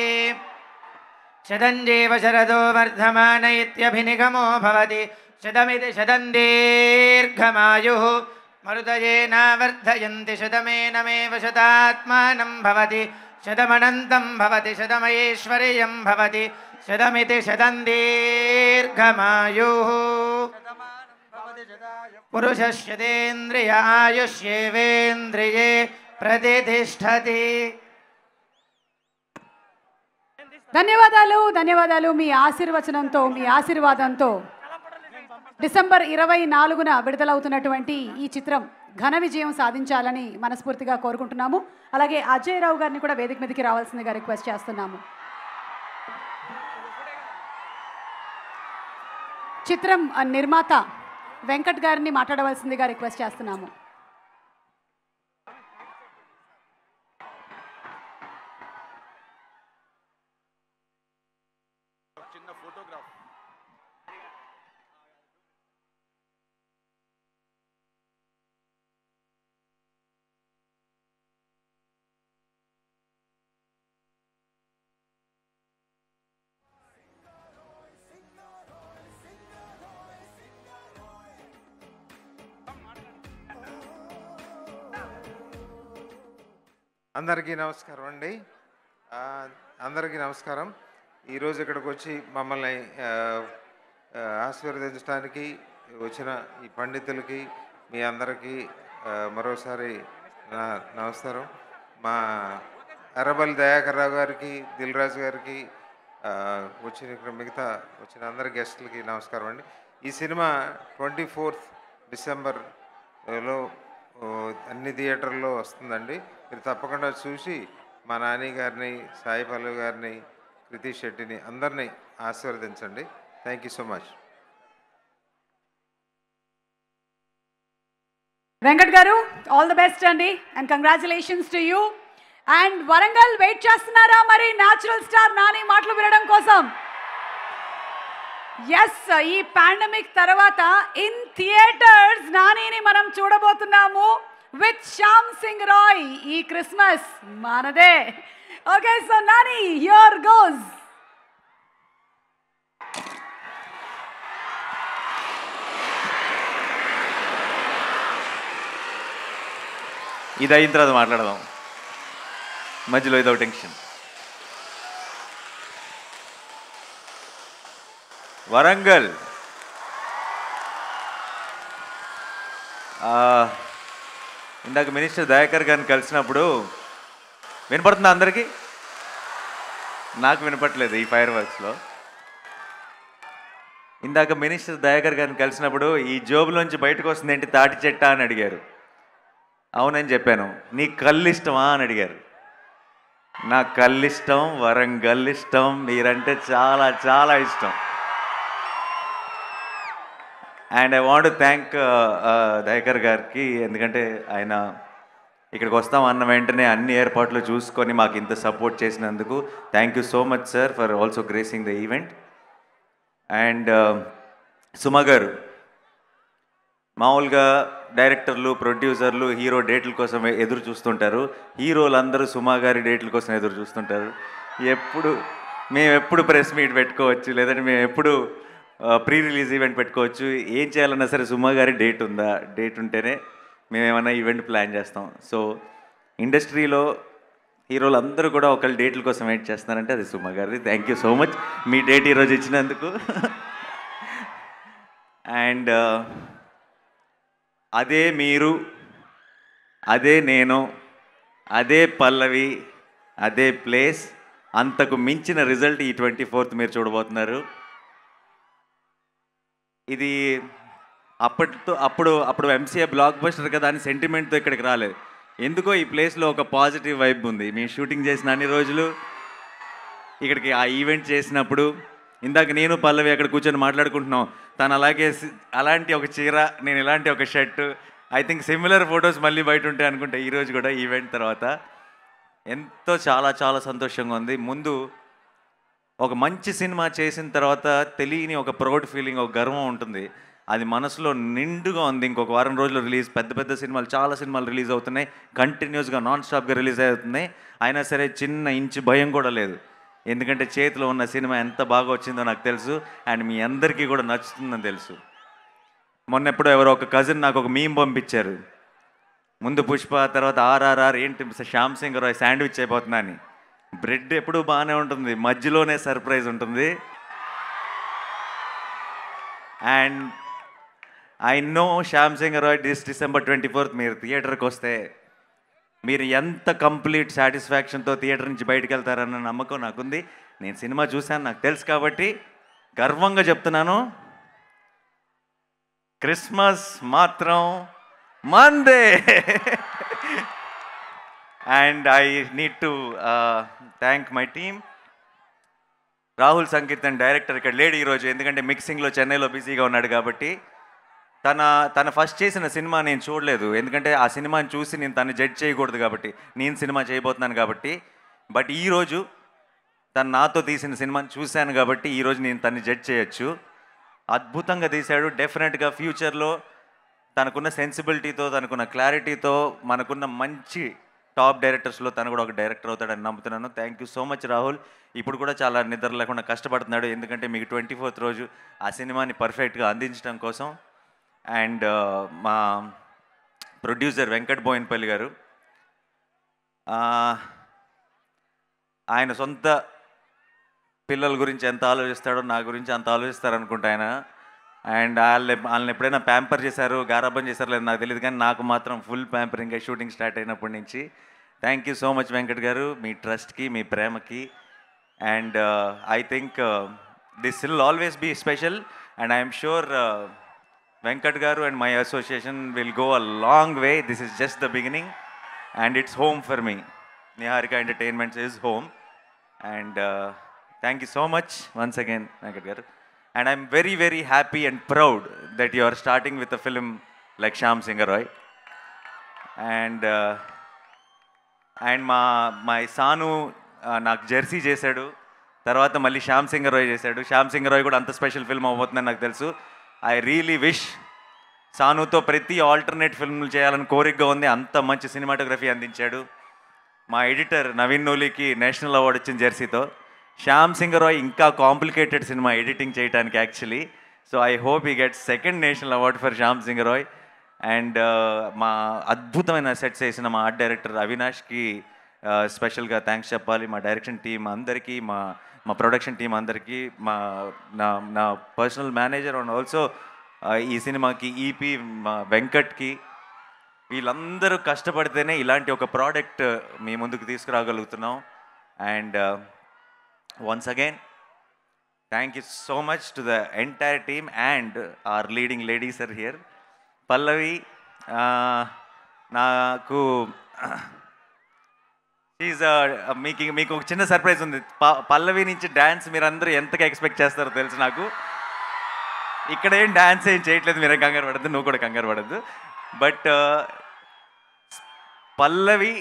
शतञ्जीव शरदो वर्धमान इत्यभिनिगमो भवति शतमिति शतं दीर्घमायुः मरुदयेनावर्धयन्ति शतमेनमेव शतात्मानं भवति शतमनन्तं भवति शतमैश्वर्यं भवति शतमिति शतं दीर्घमायुः पुरुषस्यतेन्द्रिय आयुष्येवेन्द्रिये प्रतिष्ठति. ధన్యవాదాలు ధన్యవాదాలు. మీ ఆశీర్వచనంతో మీ ఆశీర్వాదంతో డిసెంబర్ 24న విడుదలవుతున్నటువంటి ఈ చిత్రం ఘన విజయం సాధించాలని మనస్ఫూర్తిగా కోరుకుంటున్నాము. అలాగే అజయ్ రావు గారిని కూడా వేదిక మీదకి రావాల్సిందిగా రిక్వెస్ట్ చేస్తున్నాము. చిత్రం నిర్మాత వెంకట్ గారిని మాట్లాడవలసిందిగా రిక్వెస్ట్ చేస్తున్నాము. అందరికీ నమస్కారం అండి. అందరికీ నమస్కారం. ఈరోజు ఇక్కడికి వచ్చి మమ్మల్ని ఆశీర్వదించడానికి వచ్చిన ఈ పండితులకి మీ అందరికీ మరోసారి నా నమస్కారం. మా అరబల్ దయాకర్ రావు గారికి, దిల్ రాజు గారికి, వచ్చిన ఇక్కడ మిగతా వచ్చిన అందరి గెస్టులకి నమస్కారం అండి. ఈ సినిమా 24th డిసెంబర్లో అన్ని థియేటర్లో వస్తుందండి. మీరు తప్పకుండా చూసి మా నాని గారిని, సాయి పల్లవి గారిని, కృతి శెట్టిని అందరినీ ఆశీర్వదించండి. Thank you so much. Venkat గారు, ఆల్ ద బెస్ట్ అండి and congratulations to you. And Warangal wait చేస్తున్నారా మరి న్యాచురల్ స్టార్ నాని మాటలు వినడం కోసం? ఎస్, ఈ పాండమిక్ తర్వాత ఇన్ థియేటర్స్ నానిని మనం చూడబోతున్నాము విత్ శ్యామ్ సింగ్ రాయ్. ఈ క్రిస్మస్ మనదే. Okay, so Nani, here goes. ఇది అయిన తర్వాత మాట్లాడదాం, మధ్యలో ఏదో టెన్షన్. వరంగల్ ఇందాక మినిస్టర్ దయాకర్ గారిని కలిసినప్పుడు వినపడుతుందా అందరికీ? నాకు వినపట్లేదు ఈ ఫైర్ వర్క్స్లో. ఇందాక మినిస్టర్ దయాకర్ గారిని కలిసినప్పుడు ఈ జోబులోంచి బయటకు వస్తుంది ఏంటి, తాటి చెట్ట అని అడిగారు. అవునని చెప్పాను. నీ కళ్ళు ఇష్టమా అని అడిగారు. నా కళ్ళు ఇష్టం, వరంగల్ ఇష్టం, మీరంటే చాలా చాలా ఇష్టం. And I want to thank Dayakar గారికి, ఎందుకంటే ఆయన ఇక్కడికి వస్తాం అన్న వెంటనే అన్ని ఏర్పాట్లు చూసుకొని మాకు ఇంత సపోర్ట్ చేసినందుకు thank you so much sir for also gracing the event. And Suma గారు, మామూలుగా డైరెక్టర్లు, ప్రొడ్యూసర్లు హీరో డేట్ల కోసం ఎదురు చూస్తుంటారు. హీరోలందరూ సుమా గారి డేట్ల కోసం ఎదురు చూస్తుంటారు. మేము ఎప్పుడు ప్రెస్ మీట్ పెట్టుకోవచ్చు, లేదంటే మేము ఎప్పుడు ప్రీ రిలీజ్ ఈవెంట్ పెట్టుకోవచ్చు. ఏం చేయాలన్నా సరే సుమా గారి డేట్ ఉందా, డేట్ ఉంటేనే మేము ఏమైనా ఈవెంట్ ప్లాన్ చేస్తాం. సో ఇండస్ట్రీలో హీరోలు అందరూ కూడా ఒకళ్ళ డేట్ల కోసం వెయిట్ చేస్తున్నారంటే అది సుమా గారిది. Thank you so much me date ఈరోజు ఇచ్చినందుకు. అండ్ అదే మీరు, అదే నేను, అదే పల్లవి, అదే ప్లేస్, అంతకు మించిన రిజల్ట్ ఈ 24th మీరు చూడబోతున్నారు. ఇది అప్పుడు ఎంసీఏ బ్లాక్ బస్టర్ కదా అని సెంటిమెంట్తో ఇక్కడికి రాలేదు. ఎందుకో ఈ ప్లేస్లో ఒక పాజిటివ్ వైబ్ ఉంది. మేము షూటింగ్ చేసిన అన్ని రోజులు ఇక్కడికి ఆ ఈవెంట్ చేసినప్పుడు ఇందాక నేను పల్లవి అక్కడ కూర్చొని మాట్లాడుకుంటున్నాం. తను అలాంటి ఒక చీర, నేను ఇలాంటి ఒక shirt, I think similar photos మళ్ళీ బయట ఉంటాయి అనుకుంటే ఈరోజు కూడా ఈవెంట్ తర్వాత ఎంతో చాలా చాలా సంతోషంగా ఉంది. ముందు ఒక మంచి సినిమా చేసిన తర్వాత తెలియని ఒక ప్రౌడ్ ఫీలింగ్, ఒక గర్వం ఉంటుంది. అది మనసులో నిండుగా ఉంది. ఇంకొక వారం రోజులు రిలీజ్, పెద్ద సినిమాలు, చాలా సినిమాలు రిలీజ్ అవుతున్నాయి, కంటిన్యూస్గా నాన్ స్టాప్గా రిలీజ్ అవుతున్నాయి. అయినా సరే చిన్న ఇంచు భయం కూడా లేదు. ఎందుకంటే చేతిలో ఉన్న సినిమా ఎంత బాగా వచ్చిందో నాకు తెలుసు, అండ్ మీ అందరికీ కూడా నచ్చుతుందని తెలుసు. మొన్న ఎప్పుడో ఎవరో ఒక కజిన్ నాకు ఒక మీమ్ పంపించారు, ముందు పుష్ప తర్వాత RRR, ఏంటి శ్యామ్ సింగ్ రాయ్ శాండ్విచ్ అయిపోతున్నా అని. బ్రెడ్ ఎప్పుడూ బాగానే ఉంటుంది, మధ్యలోనే సర్ప్రైజ్ ఉంటుంది. And I know Shyam Singh Roy December 24th మీరు థియేటర్కి వస్తే మీరు ఎంత కంప్లీట్ సాటిస్ఫాక్షన్తో థియేటర్ నుంచి బయటకు వెళ్తారన్న నమ్మకం నాకుంది. నేను సినిమా చూశాను, నాకు తెలుసు కాబట్టి గర్వంగా చెప్తున్నాను, క్రిస్మస్ మాత్రం మందే. And I need to thank my team. Rahul sankirtan director ఇక్కడ లేడు ఈరోజు, ఎందుకంటే మిక్సింగ్లో చెన్నైలో బిజీగా ఉన్నాడు కాబట్టి. తన ఫస్ట్ చేసిన సినిమా నేను చూడలేదు, ఎందుకంటే ఆ సినిమాని చూసి నేను తను జడ్జ్ చేయకూడదు కాబట్టి, నేను సినిమా చేయబోతున్నాను కాబట్టి. బట్ ఈరోజు తను నాతో తీసిన సినిమాని చూశాను కాబట్టి ఈరోజు నేను తను జడ్జ్ చేయొచ్చు. అద్భుతంగా తీశాడు. డెఫినెట్గా ఫ్యూచర్లో తనకున్న సెన్సిబిలిటీతో, తనకున్న క్లారిటీతో, మనకున్న మంచి టాప్ డైరెక్టర్స్లో తను కూడా ఒక డైరెక్టర్ అవుతాడని నమ్ముతున్నాను. Thank you so much Rahul. ఇప్పుడు కూడా చాలా నిద్ర లేకుండా కష్టపడుతున్నాడు, ఎందుకంటే మీకు 24th రోజు ఆ సినిమాని పర్ఫెక్ట్గా అందించడం కోసం. అండ్ మా ప్రొడ్యూసర్ వెంకట్ బోయిన్పల్లి గారు, ఆయన సొంత పిల్లల గురించి ఎంత ఆలోచిస్తాడో నా గురించి అంత ఆలోచిస్తారనుకుంటా ఆయన. అండ్ వాళ్ళని ఎప్పుడైనా ప్యాంపర్ చేశారు, గారాబం చేశారు లేదు నాకు తెలియదు, కానీ నాకు మాత్రం ఫుల్ ప్యాంపరింగ్ షూటింగ్ స్టార్ట్ అయినప్పటి నుంచి. Thank you so much Venkat garu, మీ ట్రస్ట్కి, మీ ప్రేమకి. And I think this will always be special. And I'm sure Venkat garu and my association will go a long way. This is just the beginning and it's home for me. Niharika entertainments is home. And thank you so much once again Venkat garu. And I'm very, very happy and proud that you are starting with a film like Shyam Singh Roy. And my Sanu నాకు Jersey చేశాడు, తర్వాత మళ్ళీ శ్యామ్ సింగ్ రాయ్ చేశాడు. శ్యామ్ సింగ్ రాయ్ కూడా అంత special film అవ్వబోతుందని నాకు తెలుసు. I really wish సానుతో ప్రతి ఆల్టర్నేట్ ఫిల్మ్లు చేయాలని కోరికగా ఉంది. అంత మంచి సినిమాటోగ్రఫీ అందించాడు. మా ఎడిటర్ నవీన్ నోలీకి నేషనల్ అవార్డు వచ్చింది జెర్సీతో. శ్యామ్ సింగ్ రాయ్ ఇంకా కాంప్లికేటెడ్ సినిమా ఎడిటింగ్ చేయడానికి actually. So I hope he gets second national award for Shyam Singh Roy. And మా అద్భుతమైన సెట్స్ వేసిన మా ఆర్ట్ డైరెక్టర్ అవినాష్కి స్పెషల్గా థ్యాంక్స్ చెప్పాలి. మా డైరెక్షన్ టీం అందరికీ, మా ప్రొడక్షన్ టీం అందరికీ, నా పర్సనల్ మేనేజర్ అండ్ ఆల్సో ఈ సినిమాకి ఈపీ మా వెంకట్కి, వీళ్ళందరూ కష్టపడితేనే ఇలాంటి ఒక ప్రోడక్ట్ మీ ముందుకు తీసుకురాగలుగుతున్నాం. And once again, thank you so much to the entire team and our leading ladies are here. Pallavi, నాకు మీకు ఒక చిన్న సర్ప్రైజ్ ఉంది. పల్లవి నుంచి డ్యాన్స్ మీరందరూ ఎంతగా ఎక్స్పెక్ట్ చేస్తారో తెలుసు నాకు. ఇక్కడ ఏం డ్యాన్స్ ఏం చేయట్లేదు, మీరేం కంగారు పడద్దు, నువ్వు కూడా కంగారు పడద్దు. బట్ పల్లవి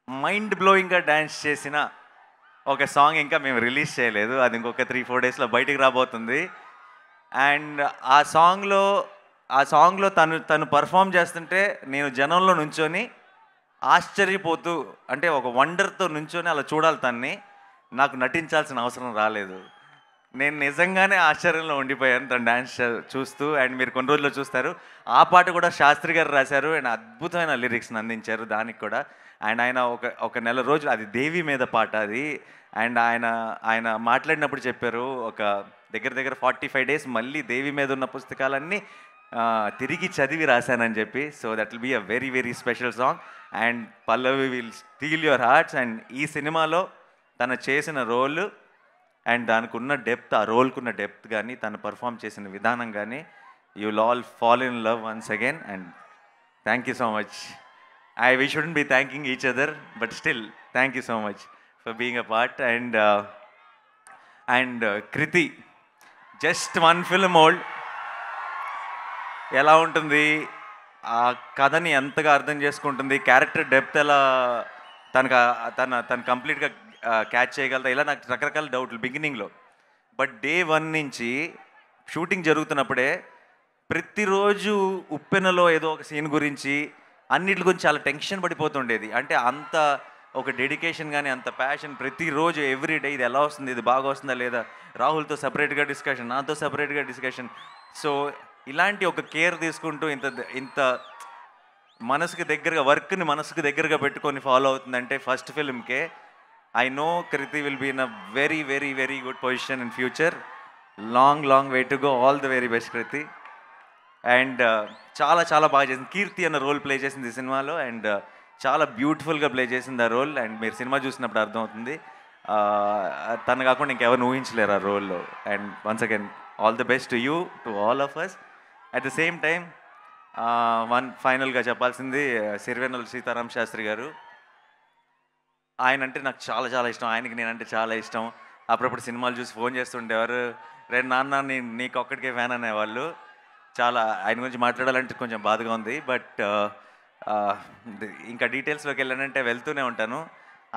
మైండ్ బ్లోయింగ్గా డ్యాన్స్ చేసిన ఒక సాంగ్ ఇంకా మేము రిలీజ్ చేయలేదు, అది ఇంకొక 3-4 డేస్లో బయటికి రాబోతుంది. అండ్ ఆ సాంగ్లో తను పర్ఫామ్ చేస్తుంటే నేను జనంలో నుంచొని ఆశ్చర్యపోతూ, అంటే ఒక వండర్తో నుంచొని అలా చూడాలి తన్ని. నాకు నటించాల్సిన అవసరం రాలేదు, నేను నిజంగానే ఆశ్చర్యంలో ఉండిపోయాను తను డ్యాన్స్ చూస్తూ. అండ్ మీరు కొన్ని రోజుల్లో చూస్తారు. ఆ పాట కూడా శాస్త్రి గారు రాశారు అండ్ అద్భుతమైన లిరిక్స్ని అందించారు దానికి కూడా. అండ్ ఆయన ఒక నెల రోజులు, అది దేవి మీద పాట అది. అండ్ ఆయన మాట్లాడినప్పుడు చెప్పారు, ఒక దగ్గర 45 డేస్ మళ్ళీ దేవి మీద ఉన్న పుస్తకాలన్నీ తిరిగి చదివి రాశానని చెప్పి. So that will be a very very special song. And Pallavi will steal your hearts. And ఈ సినిమాలో తను చేసిన రోల్ అండ్ దానికి ఉన్న డెప్త్, ఆ రోల్కి ఉన్న డెప్త్ కానీ తను పర్ఫామ్ చేసిన విధానం కానీ you will all fall in love once again. And thank you so much. We shouldn't be thanking each other, but still, thank you so much for being a part. And Kriti, just one film old. ఎలా ఉంటుంది, ఆ కథని ఎంతగా అర్థం చేసుకుంటుంది, character depth ఎలా తను కంప్లీట్గా క్యాచ్ చేయగలదా, ఇలా నాకు రకరకాల డౌట్లు బిగినింగ్లో. బట్ డే 1 నుంచి షూటింగ్ జరుగుతున్నప్పుడే ప్రతిరోజు ఉప్పెనలో ఏదో ఒక సీన్ గురించి అన్నిటి గురించి చాలా టెన్షన్ పడిపోతుండేది. అంటే అంత ఒక డెడికేషన్ కానీ అంత ప్యాషన్, ప్రతిరోజు ఎవ్రీ డే ఇది ఎలా వస్తుంది, ఇది బాగా వస్తుందా లేదా, రాహుల్తో సపరేట్గా డిస్కషన్, నాతో సపరేట్గా డిస్కషన్. సో ఇలాంటి ఒక కేర్ తీసుకుంటూ ఇంత మనసుకు దగ్గరగా, వర్క్ని మనసుకు దగ్గరగా పెట్టుకొని ఫాలో అవుతుందంటే ఫస్ట్ ఫిల్మ్కే I know Kriti will be in a very very very good position in future. Long way to go. All the very best Kriti. And చాలా చాలా బాగా చేసింది. కీర్తి అన్న రోల్ ప్లే చేసింది ఈ సినిమాలో అండ్ చాలా బ్యూటిఫుల్గా ప్లే చేసింది ఆ రోల్. అండ్ మీరు సినిమా చూసినప్పుడు అర్థమవుతుంది, తను కాకుండా ఇంకెవరు ఊహించలేరు ఆ రోల్లో. And once again all the best to you, to all of us. At the same time ఫైనల్గా చెప్పాల్సింది సిరివెన్నెల సీతారామ శాస్త్రి గారు. ఆయన అంటే నాకు చాలా చాలా ఇష్టం, ఆయనకి నేనంటే చాలా ఇష్టం. అప్పుడప్పుడు సినిమాలు చూసి ఫోన్ చేస్తుండేవారు, రే నాన్న నీకు ఒక్కడికే ఫ్యాన్ అనేవాళ్ళు. చాలా ఆయన గురించి మాట్లాడాలంటే కొంచెం బాధగా ఉంది. బట్ ఇంకా డీటెయిల్స్లోకి వెళ్ళానంటే వెళ్తూనే ఉంటాను.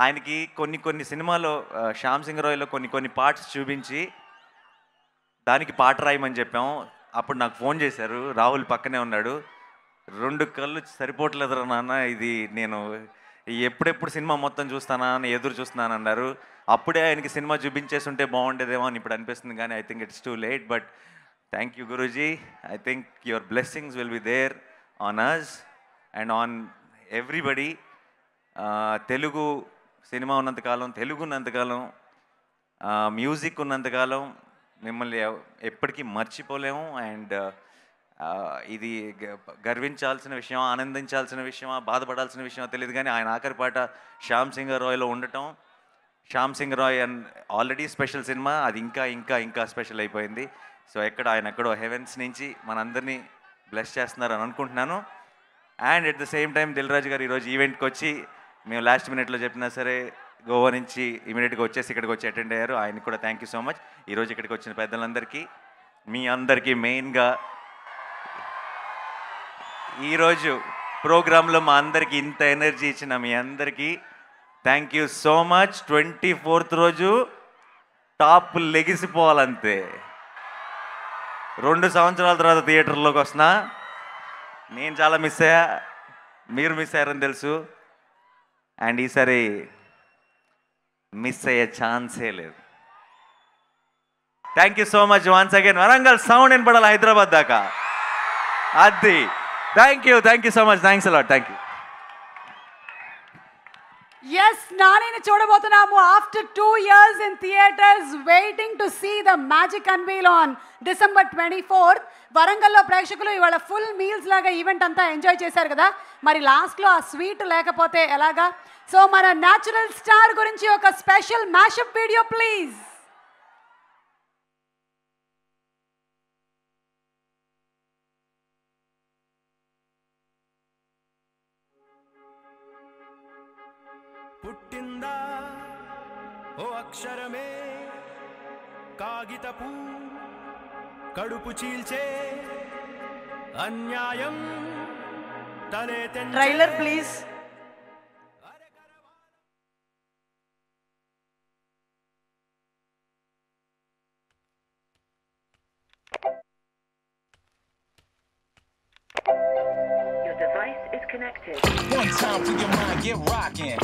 ఆయనకి కొన్ని సినిమాలో శ్యామ్ సింగ్ రాయ్లో కొన్ని పార్ట్స్ చూపించి దానికి పాట రాయమని చెప్పాము. అప్పుడు నాకు ఫోన్ చేశారు, రాహుల్ పక్కనే ఉన్నాడు, 2 కళ్ళు సరిపోవట్లేదురా నాన్న, ఇది నేను ఎప్పుడెప్పుడు సినిమా మొత్తం చూస్తానా అని ఎదురు చూస్తున్నాను అన్నారు. అప్పుడే ఆయనకి సినిమా చూపించేసి ఉంటే బాగుండేదేమో అని ఇప్పుడు అనిపిస్తుంది, కానీ I think it's too late. But thank you guruji. I think your blessings will be there on us and on everybody. Telugu cinema ఉన్నంతకాలం, తెలుగు ఉన్నంతకాలం, మ్యూజిక్ ఉన్నంతకాలం మిమ్మల్ని ఎప్పటికీ మర్చిపోలేము. అండ్ ఇది గర్వించాల్సిన విషయం, ఆనందించాల్సిన విషయమా, బాధపడాల్సిన విషయమా తెలియదు, కానీ ఆయన ఆఖరి పాట శ్యామ్ సింగ్ రాయ్లో ఉండటం, Shyam Singh Roy and already special cinema, అది ఇంకా ఇంకా ఇంకా స్పెషల్ అయిపోయింది. సో ఆయన ఎక్కడో హెవెన్స్ నుంచి మనందరినీ బ్లెస్ చేస్తున్నారు అని అనుకుంటున్నాను. And at the same time Dil Raju garu ఈరోజు ఈవెంట్కి వచ్చి, మేము లాస్ట్ మినిట్లో చెప్పినా సరే గోవా నుంచి ఇమీడియట్గా వచ్చేసి ఇక్కడికి వచ్చి అటెండ్ అయ్యారు. ఆయనకి కూడా థ్యాంక్ యూ సో మచ్. ఈరోజు ఇక్కడికి వచ్చిన పెద్దలందరికీ, మీ అందరికీ మెయిన్గా ఈరోజు ప్రోగ్రాంలో మా అందరికీ ఇంత ఎనర్జీ ఇచ్చిన మీ అందరికీ thank you so much. 24th రోజు టాప్ లెగిసిపోవాలంతే. 2 సంవత్సరాల తర్వాత థియేటర్లోకి వస్తున్నా. నేను చాలా మిస్ అయ్యా, మీరు మిస్ అయ్యారని తెలుసు. అండ్ ఈసారి మిస్ అయ్యే ఛాన్సే లేదు. Thank you so much once again. Warangal sound వినపడాలి హైదరాబాద్ దాకా. అది thank you so much. Thanks a lot. Thank you. Yes, నానిని చూడబోతున్నాము after 2 years in theaters, waiting to see the magic unveil on December 24th. వరంగల్లో ప్రేక్షకులు ఇవాళ ఫుల్ మీల్స్ లాగా event అంతా ఎంజాయ్ చేశారు కదా, మరి లాస్ట్లో ఆ స్వీట్ లేకపోతే ఎలాగా? సో మన న్యాచురల్ స్టార్ గురించి ఒక స్పెషల్ మ్యాషప్ వీడియో ప్లీజ్. పుట్టిందా ఓ అక్షరమే కాగితపు కడుపు చీల్చే అన్యాయం తలే తెంచే. Trailer please. Your device is connected. One time for your mind, get rockin'.